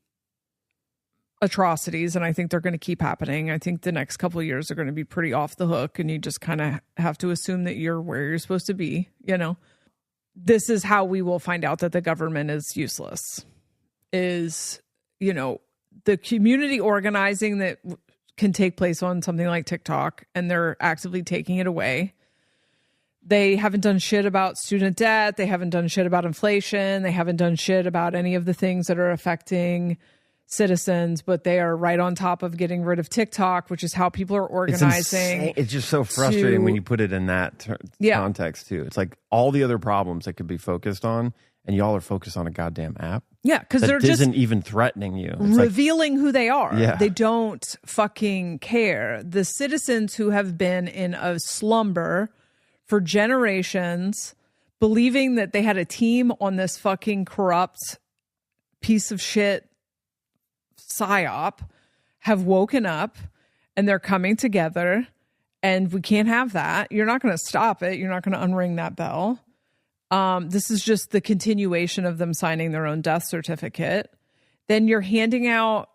Speaker 1: atrocities, and I think they're going to keep happening. I think the next couple of years are going to be pretty off the hook, and you just kind of have to assume that you're where you're supposed to be, you know. This is how we will find out that the government is useless, is, you know, the community organizing that can take place on something like TikTok, and they're actively taking it away. They haven't done shit about student debt. They haven't done shit about inflation. They haven't done shit about any of the things that are affecting citizens, but they are right on top of getting rid of TikTok, which is how people are organizing.
Speaker 2: It's just so frustrating when you put it in that context too. It's like all the other problems that could be focused on, and y'all are focused on a goddamn app.
Speaker 1: Yeah, because they're just
Speaker 2: isn't even threatening you. It's
Speaker 1: revealing who they are.
Speaker 2: Yeah.
Speaker 1: They don't fucking care. The citizens who have been in a slumber for generations, believing that they had a team on this fucking corrupt piece of shit psyop, have woken up and they're coming together, and we can't have that. You're not going to stop it. You're not going to unring that bell. This is just the continuation of them signing their own death certificate. Then you're handing out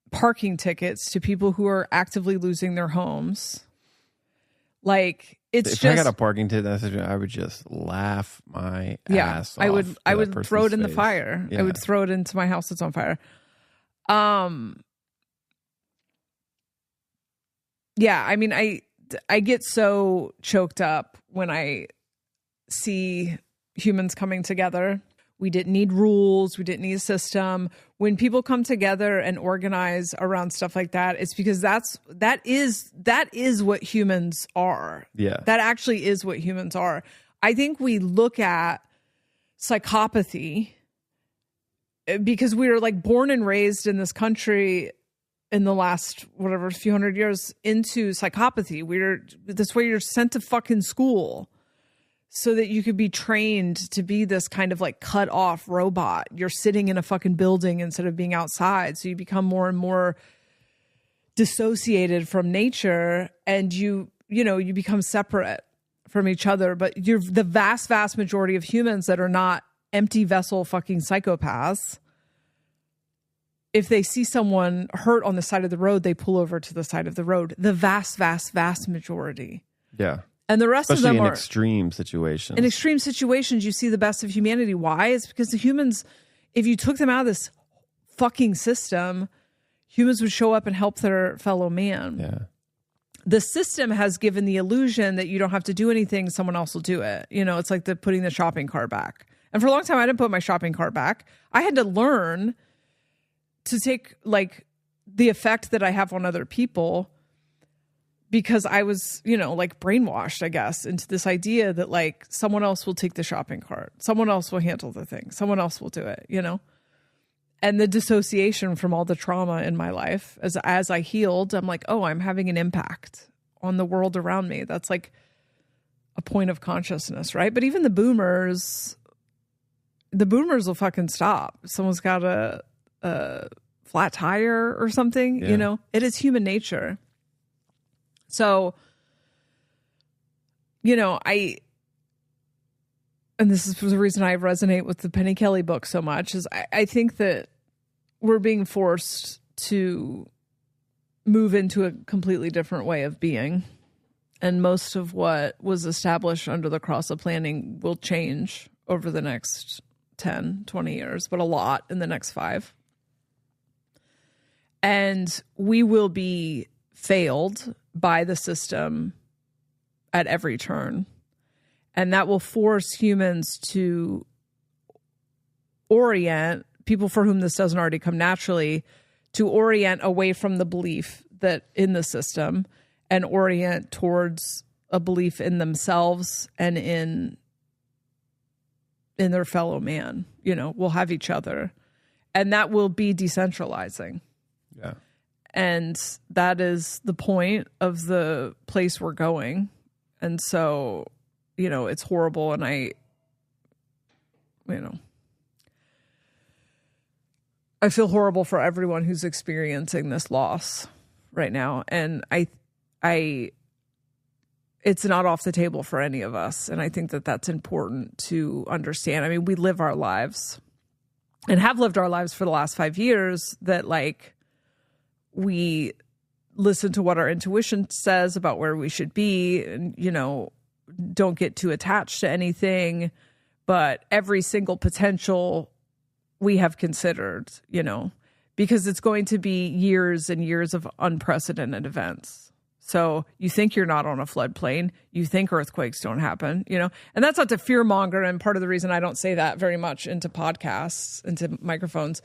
Speaker 1: parking tickets to people who are actively losing their homes. Like, it's
Speaker 2: if I got a parking ticket, I would just laugh my ass off.
Speaker 1: I would throw it in the fire. Yeah. I would throw it into my house that's on fire. Yeah, I mean, I get so choked up when I see humans coming together. We didn't need rules. We didn't need a system. When people come together and organize around stuff like that, it's because that is what humans are.
Speaker 2: Yeah.
Speaker 1: That actually is what humans are. I think we look at psychopathy because we were like born and raised in this country in the last few hundred years into psychopathy. That's why you're sent to fucking school. so that you could be trained to be this kind of like cut off robot. You're sitting in a fucking building instead of being outside. So you become more and more dissociated from nature, and you become separate from each other. But you're the vast majority of humans that are not empty vessel fucking psychopaths. If they see someone hurt on the side of the road, they pull over to the side of the road. The vast majority.
Speaker 2: Yeah.
Speaker 1: And the rest
Speaker 2: Especially
Speaker 1: of them
Speaker 2: in
Speaker 1: are
Speaker 2: extreme situations.
Speaker 1: in extreme situations. You see the best of humanity. Why? It's because the humans, if you took them out of this fucking system, humans would show up and help their fellow man.
Speaker 2: Yeah.
Speaker 1: The system has given the illusion that you don't have to do anything. Someone else will do it. It's like putting the shopping cart back. And for a long time, I didn't put my shopping cart back. I had to learn to take like the effect that I have on other people, because I was, like brainwashed, I guess, into this idea that like someone else will take the shopping cart. Someone else will handle the thing. Someone else will do it, And the dissociation from all the trauma in my life as I healed, I'm like, oh, I'm having an impact on the world around me. That's like a point of consciousness, right? But even the boomers will fucking stop. Someone's got a flat tire or something, it is human nature. So, and this is the reason I resonate with the Penny Kelly book so much, is I think that we're being forced to move into a completely different way of being. And most of what was established under the cross of planning will change over the next 10, 20 years, but a lot in the next 5. And we will be failed by the system at every turn. And that will force humans to orient, people for whom this doesn't already come naturally, to orient away from the belief that in the system and orient towards a belief in themselves and in their fellow man. We'll have each other. And that will be decentralizing.
Speaker 2: Yeah.
Speaker 1: And that is the point of the place we're going. And so, it's horrible. And I feel horrible for everyone who's experiencing this loss right now. And it's not off the table for any of us. And I think that that's important to understand. I mean, we live our lives and have lived our lives for the last 5 years that like, we listen to what our intuition says about where we should be and, don't get too attached to anything, but every single potential we have considered, because it's going to be years and years of unprecedented events. So you think you're not on a floodplain, you think earthquakes don't happen, and that's not to fearmonger. And part of the reason I don't say that very much into podcasts, into microphones,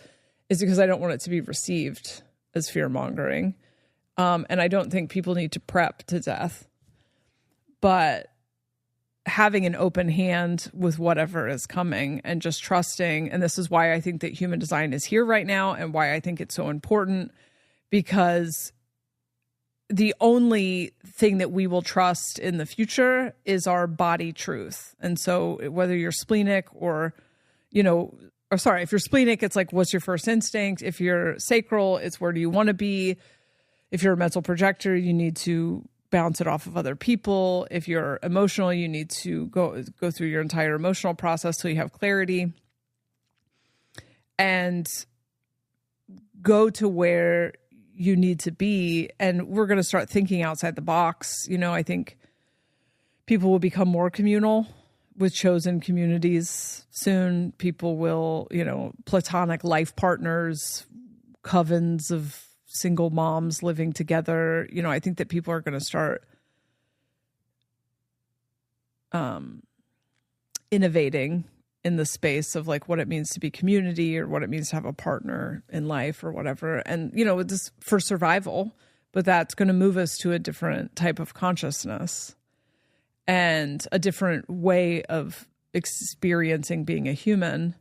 Speaker 1: is because I don't want it to be received as fear-mongering. And I don't think people need to prep to death. But having an open hand with whatever is coming and just trusting, and this is why I think that human design is here right now and why I think it's so important, because the only thing that we will trust in the future is our body truth. And so whether you're splenic or, if you're splenic, it's like, what's your first instinct? If you're sacral, it's where do you want to be? If you're a mental projector, you need to bounce it off of other people. If you're emotional, you need to go through your entire emotional process till you have clarity and go to where you need to be. And we're going to start thinking outside the box. I think people will become more communal with chosen communities soon. People will, platonic life partners, covens of single moms living together. I think that people are going to start innovating in the space of like what it means to be community or what it means to have a partner in life or whatever. And, this for survival, but that's going to move us to a different type of consciousness and a different way of experiencing being a human.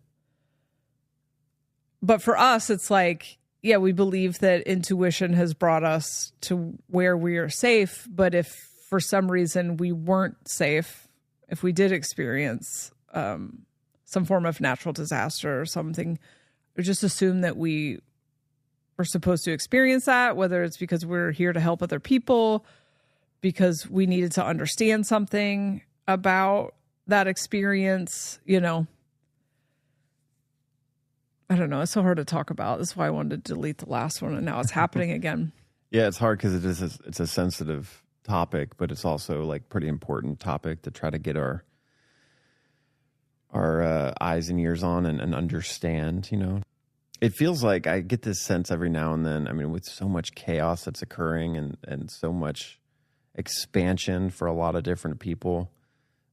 Speaker 1: But for us, it's like, yeah, we believe that intuition has brought us to where we are safe. But if for some reason we weren't safe if we did experience some form of natural disaster or something, or just assume that we were supposed to experience that, whether it's because we're here to help other people, because we needed to understand something about that experience, I don't know. It's so hard to talk about. That's why I wanted to delete the last one, and now it's happening again.
Speaker 2: Yeah, it's hard because it's a sensitive topic, but it's also like pretty important topic to try to get our eyes and ears on and understand, It feels like I get this sense every now and then, I mean, with so much chaos that's occurring and so much expansion for a lot of different people,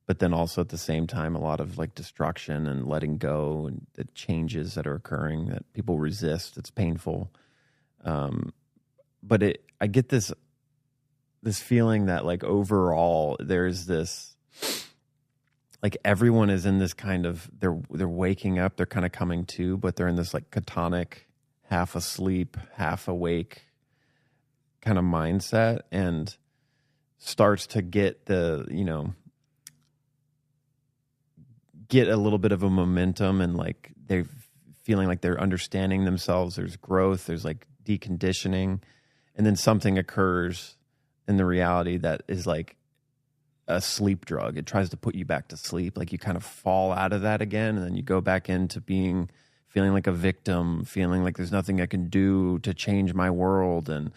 Speaker 2: but then also at the same time, a lot of like destruction and letting go and the changes that are occurring that people resist. It's painful. But I get this feeling that like overall there's this, like everyone is in this kind of, they're waking up, they're kind of coming to, but they're in this like catonic, half asleep, half awake kind of mindset, and starts to get get a little bit of a momentum, and like they're feeling like they're understanding themselves. There's growth, there's like deconditioning, and then something occurs in the reality that is like a sleep drug. It tries to put you back to sleep. Like you kind of fall out of that again, and then you go back into feeling like a victim, feeling like there's nothing I can do to change my world, and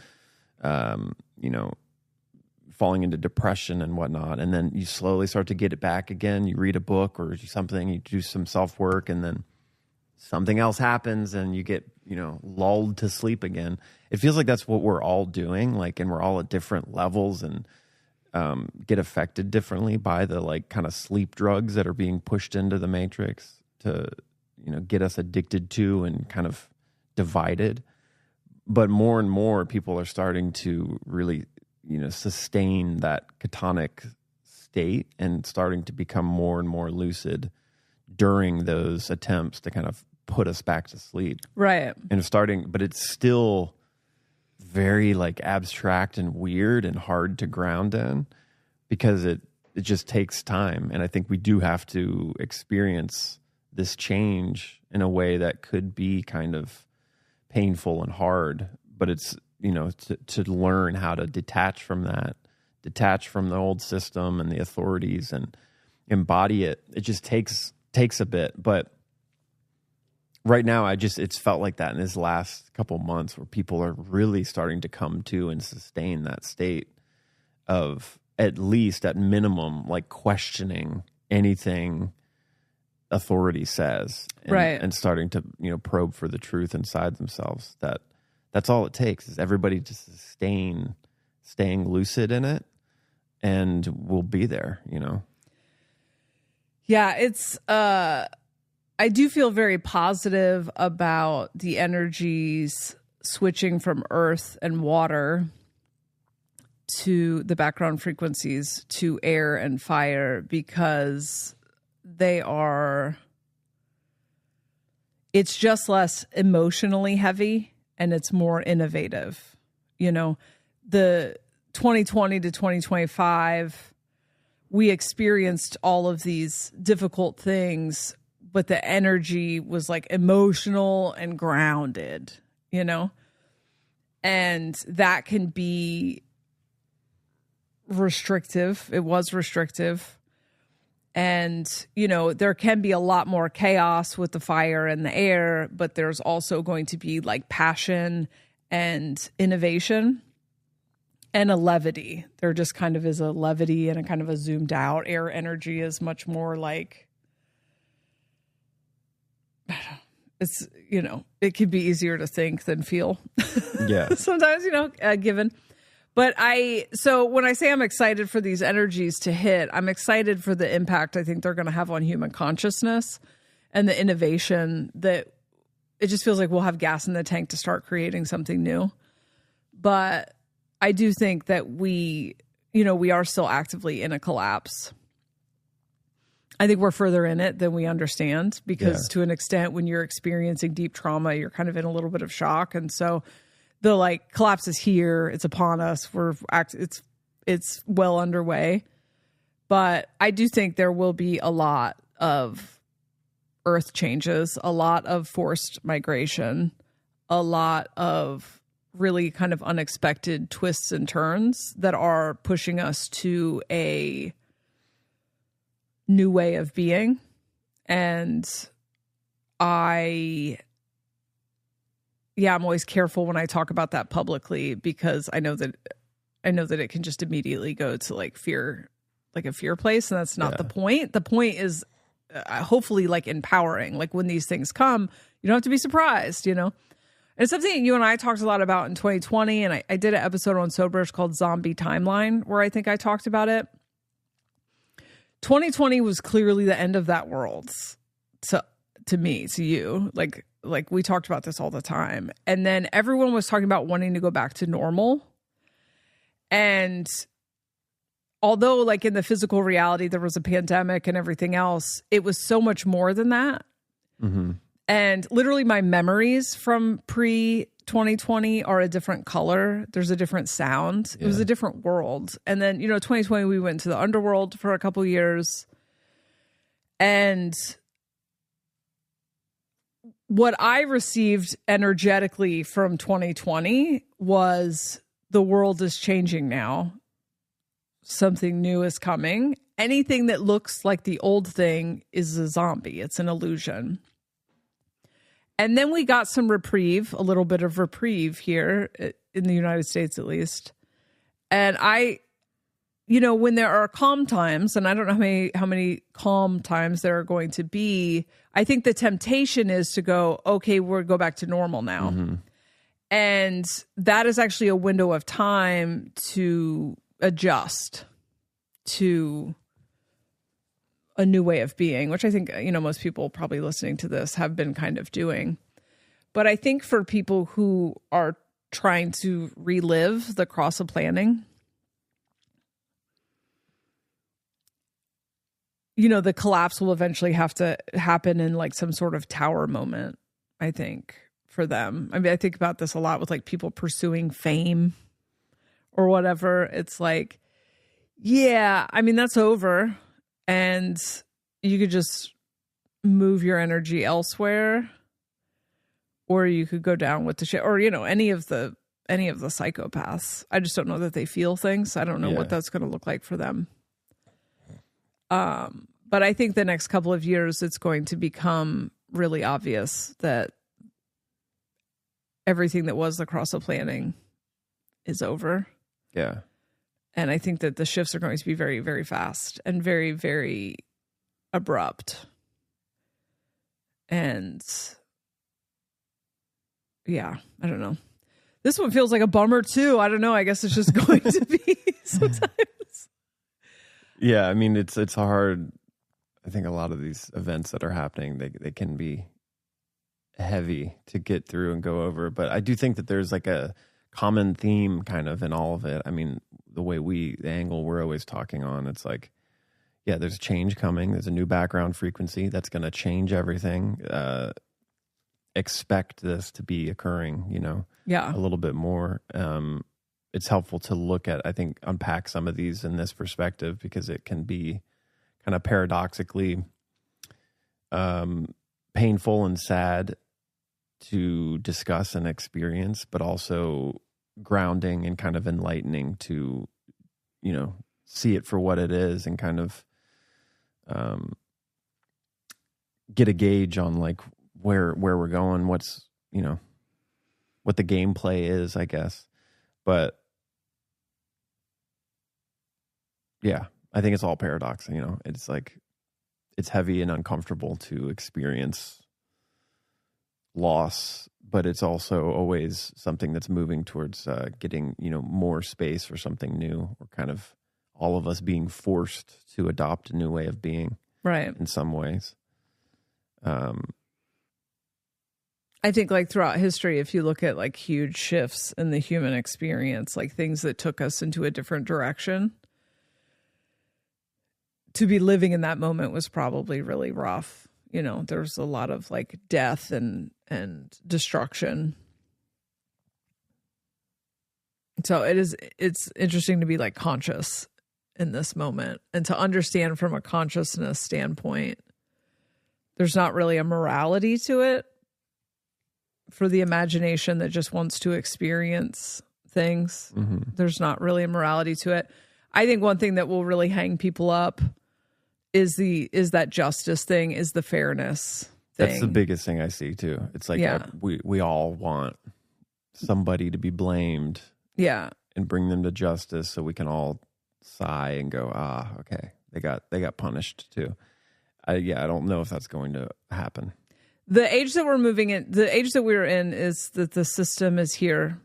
Speaker 2: falling into depression and whatnot. And then you slowly start to get it back again. You read a book or something, you do some self-work, and then something else happens and you get, lulled to sleep again. It feels like that's what we're all doing, like, and we're all at different levels and get affected differently by the like kind of sleep drugs that are being pushed into the matrix to, get us addicted to and kind of divided. But more and more people are starting to really, sustain that catonic state and starting to become more and more lucid during those attempts to kind of put us back to sleep.
Speaker 1: Right.
Speaker 2: But it's still very like abstract and weird and hard to ground in, because it just takes time. And I think we do have to experience this change in a way that could be kind of painful and hard, but it's, to learn how to detach from the old system and the authorities and embody it. It just takes a bit. But right now, it's felt like that in this last couple months, where people are really starting to come to and sustain that state of, at least at minimum, like questioning anything authority says, and starting to, probe for the truth inside themselves. That's all it takes, is everybody just staying lucid in it, and we'll be there,
Speaker 1: Yeah, it's I do feel very positive about the energies switching from earth and water to the background frequencies to air and fire, because it's just less emotionally heavy and it's more innovative. The 2020 to 2025, we experienced all of these difficult things, but the energy was like emotional and grounded, and that can be restrictive. It was restrictive. And, there can be a lot more chaos with the fire and the air, but there's also going to be like passion and innovation and a levity. There just kind of is a levity and a kind of a zoomed out. Air energy is much more like, it's, it can be easier to think than feel.
Speaker 2: Yeah.
Speaker 1: Sometimes, given. But so when I say I'm excited for these energies to hit, I'm excited for the impact I think they're going to have on human consciousness and the innovation that it just feels like we'll have gas in the tank to start creating something new. But I do think that we are still actively in a collapse. I think we're further in it than we understand, because to an extent, when you're experiencing deep trauma, you're kind of in a little bit of shock. And so the like collapse is here. It's upon us. It's well underway, But I do think there will be a lot of earth changes, a lot of forced migration, a lot of really kind of unexpected twists and turns that are pushing us to a new way of being. And I'm always careful when I talk about that publicly, because I know that it can just immediately go to like fear, like a fear place. And that's not the point. The point is hopefully like empowering, like when these things come, you don't have to be surprised, you know? And it's something you and I talked a lot about in 2020. And I did an episode on Soberish called Zombie Timeline, where I think I talked about it. 2020 was clearly the end of that world to me, to you. Like we talked about this all the time. And then everyone was talking about wanting to go back to normal. And although like in the physical reality, there was a pandemic and everything else, it was so much more than that. Mm-hmm. And literally my memories from pre-2020 are a different color. There's a different sound. Yeah. It was a different world. And then, 2020, we went to the underworld for a couple years. And what I received energetically from 2020 was the world is changing now. Something new is coming. Anything that looks like the old thing is a zombie. It's an illusion. And then we got some reprieve, a little bit of reprieve here in the United States, at least. And when there are calm times, and I don't know how many calm times there are going to be, I think the temptation is to go, okay, we'll go back to normal now. Mm-hmm. And that is actually a window of time to adjust to a new way of being, which I think, most people probably listening to this have been kind of doing. But I think for people who are trying to relive the cross of planning, the collapse will eventually have to happen in like some sort of tower moment, I think, for them. I mean, I think about this a lot with like people pursuing fame or whatever. It's like, yeah, I mean, that's over. And you could just move your energy elsewhere, or you could go down with the shit, or, any of the psychopaths. I just don't know that they feel things. I don't know what that's going to look like for them. But I think the next couple of years, it's going to become really obvious that everything that was the cross of planning is over.
Speaker 2: Yeah.
Speaker 1: And I think that the shifts are going to be very, very fast and very, very abrupt. And yeah, I don't know. This one feels like a bummer too. I don't know. I guess it's just going to be sometimes.
Speaker 2: Yeah, I mean, it's hard. I think a lot of these events that are happening, they can be heavy to get through and go over. But I do think that there's like a common theme kind of in all of it. I mean, the angle we're always talking on, it's like, yeah, there's a change coming. There's a new background frequency that's going to change everything. Expect this to be occurring, a little bit more. It's helpful to look at, I think, unpack some of these in this perspective, because it can be kind of paradoxically painful and sad to discuss and experience, but also grounding and kind of enlightening to, see it for what it is and kind of get a gauge on like where we're going, what's, what the gameplay is, I guess. But yeah, I think it's all paradox, it's like, it's heavy and uncomfortable to experience loss, but it's also always something that's moving towards getting, more space for something new, or kind of all of us being forced to adopt a new way of being,
Speaker 1: right?
Speaker 2: In some ways.
Speaker 1: I think like throughout history, if you look at like huge shifts in the human experience, like things that took us into a different direction, to be living in that moment was probably really rough. There's a lot of like death and destruction. So it's interesting to be like conscious in this moment, and to understand from a consciousness standpoint, there's not really a morality to it for the imagination that just wants to experience things. There's not really a morality to it. I think one thing that will really hang people up is that justice thing, is the fairness thing.
Speaker 2: That's the biggest thing I see too. It's like we all want somebody to be blamed, and bring them to justice, so we can all sigh and go, okay, they got punished too. I don't know if that's going to happen.
Speaker 1: The age that we're moving in, the age that we're in, is that the system is here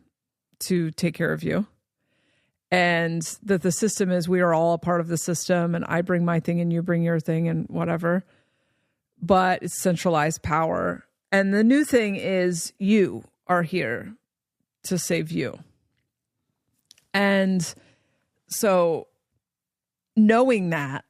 Speaker 1: to take care of you. And that the system is, we are all a part of the system, and I bring my thing and you bring your thing and whatever. But it's centralized power. And the new thing is, you are here to save you. And so knowing that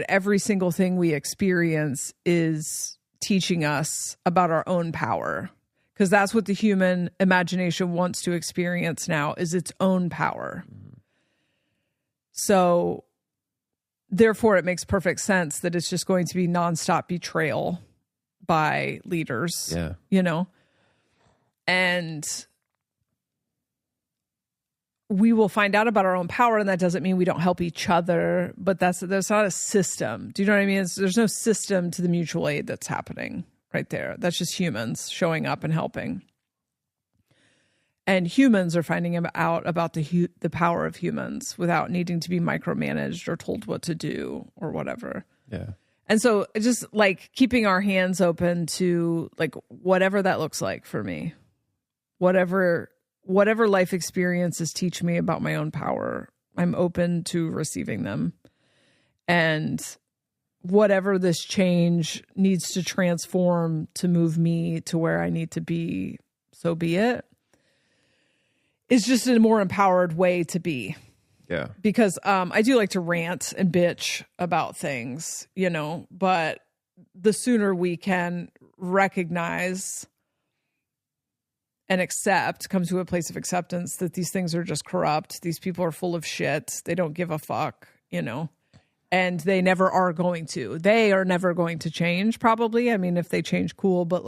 Speaker 1: every single thing we experience is teaching us about our own power, because that's what the human imagination wants to experience now, is its own power. So therefore it makes perfect sense that it's just going to be nonstop betrayal by leaders, and we will find out about our own power, and that doesn't mean we don't help each other, but that's not a system. Do you know what I mean? There's no system to the mutual aid that's happening right there. That's just humans showing up and helping. And humans are finding out about the power of humans without needing to be micromanaged or told what to do or whatever.
Speaker 2: Yeah.
Speaker 1: And so just like keeping our hands open to like whatever that looks like for me, whatever life experiences teach me about my own power, I'm open to receiving them. And whatever this change needs to transform to move me to where I need to be, so be it. It's just a more empowered way to be.
Speaker 2: Yeah.
Speaker 1: Because I do like to rant and bitch about things, but the sooner we can recognize and come to a place of acceptance that these things are just corrupt. These people are full of shit. They don't give a fuck, and they never are going to. They are never going to change, probably. I mean, if they change, cool. But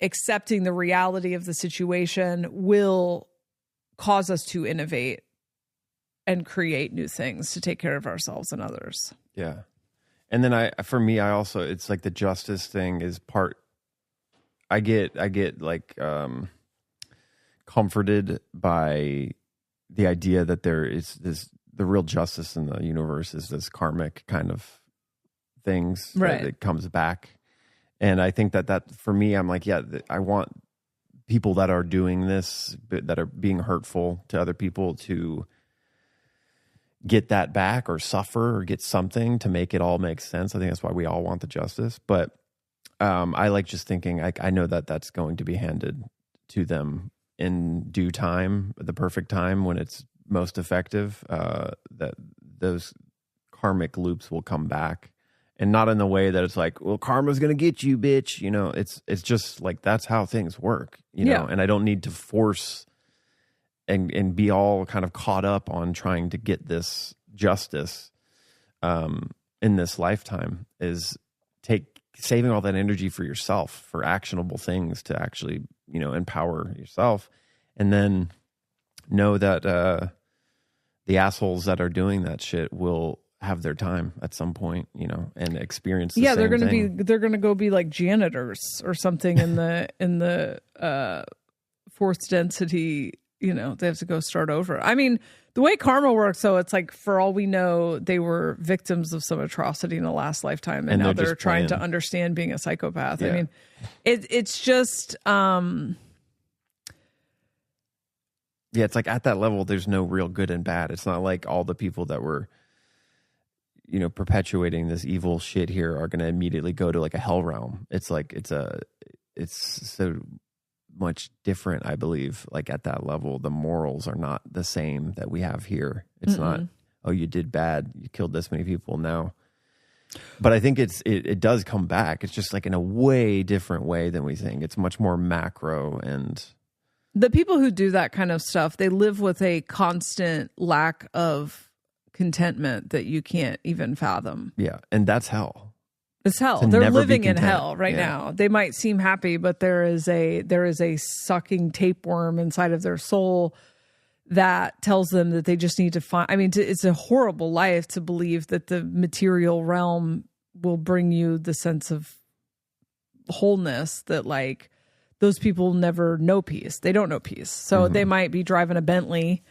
Speaker 1: accepting the reality of the situation will cause us to innovate and create new things to take care of ourselves and others.
Speaker 2: Yeah. And then for me, it's like the justice thing is part. I get like comforted by the idea that there is the real justice in the universe is this karmic kind of things that comes back. And I think that for me, I'm like, I want people that are doing this, that are being hurtful to other people, to get that back or suffer or get something to make it all make sense. I think that's why we all want the justice. But I like just thinking, I know that that's going to be handed to them in due time, the perfect time when it's most effective, that those karmic loops will come back. And not in the way that it's like, well, karma's going to get you, bitch. It's just like, that's how things work, know? And I don't need to force and be all kind of caught up on trying to get this justice in this lifetime. Is saving all that energy for yourself, for actionable things to actually, empower yourself. And then know that the assholes that are doing that shit will have their time at some point, and experience the same thing.
Speaker 1: They're gonna go be like janitors or something in the fourth density, they have to go start over. I mean, the way karma works, though, it's like, for all we know, they were victims of some atrocity in the last lifetime, and now they're trying to understand being a psychopath. Yeah. I mean, it's just
Speaker 2: it's like at that level, there's no real good and bad. It's not like all the people that were perpetuating this evil shit here are going to immediately go to like a hell realm. It's like, it's so much different, I believe. Like at that level, the morals are not the same that we have here. It's not, oh, you did bad, you killed this many people now. But I think it does come back. It's just like in a way different way than we think. It's much more macro and
Speaker 1: The people who do that kind of stuff, they live with a constant lack of contentment that you can't even fathom.
Speaker 2: Yeah. And that's hell.
Speaker 1: It's hell. They're living in hell right now. They might seem happy, but there is a sucking tapeworm inside of their soul that tells them that they just need to find. I mean, it's a horrible life to believe that the material realm will bring you the sense of wholeness that like those people never know peace. They don't know peace. So they might be driving a Bentley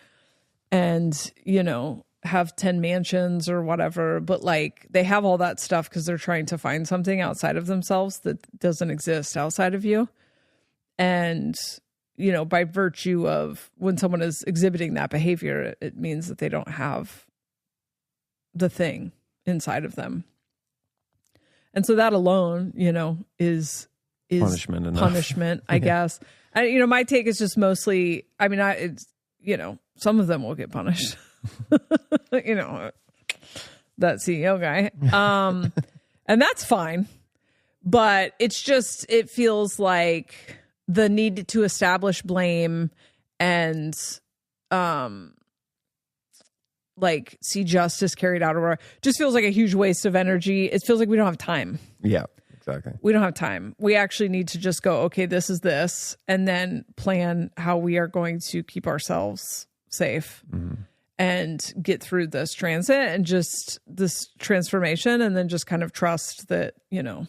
Speaker 1: and, you know, have 10 mansions or whatever, but like they have all that stuff because they're trying to find something outside of themselves that doesn't exist outside of you. And, you know, by virtue of when someone is exhibiting that behavior, it means that they don't have the thing inside of them. And so that alone, you know, is punishment, I guess. And, you know, my take is just mostly, I mean, it's, you know, some of them will get punished. You know, that CEO guy. And that's fine. But it's just, it feels like the need to establish blame and like see justice carried out or just feels like a huge waste of energy. It feels like we don't have time.
Speaker 2: Yeah, exactly.
Speaker 1: We don't have time. We actually need to just go, okay, this is this, and then plan how we are going to keep ourselves safe and get through this transit and just this transformation, and then just kind of trust that, you know,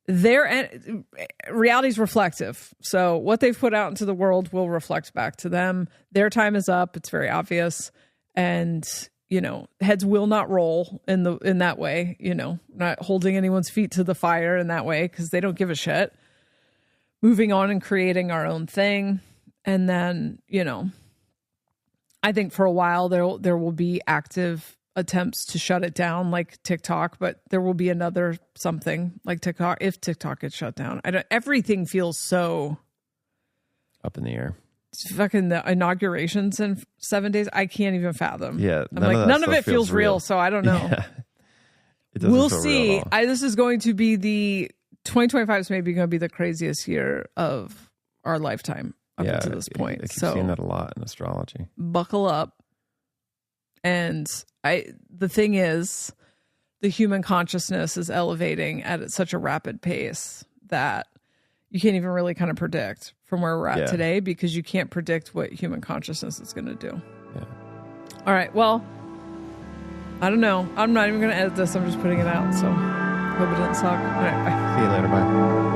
Speaker 1: reality is reflective. So what they've put out into the world will reflect back to them. Their time is up. It's very obvious. And, you know, heads will not roll in that way, you know, not holding anyone's feet to the fire in that way because they don't give a shit. Moving on and creating our own thing. And then, you know, I think for a while there will be active attempts to shut it down like TikTok, but there will be another something like TikTok if TikTok gets shut down. Everything feels so
Speaker 2: up in the air.
Speaker 1: It's fucking the inaugurations in 7 days. I can't even fathom.
Speaker 2: Yeah.
Speaker 1: None of it feels real. So I don't know. Yeah. We'll see. This is going to be 2025 is maybe going to be the craziest year of our lifetime up to this point.
Speaker 2: I keep seeing that a lot in astrology.
Speaker 1: Buckle up. And the thing is, the human consciousness is elevating at such a rapid pace that you can't even really kind of predict from where we're at today, because you can't predict what human consciousness is going to do.
Speaker 2: Yeah.
Speaker 1: All right. Well, I don't know. I'm not even going to edit this. I'm just putting it out. So hope it didn't suck. All right. Bye.
Speaker 2: See you later. Bye.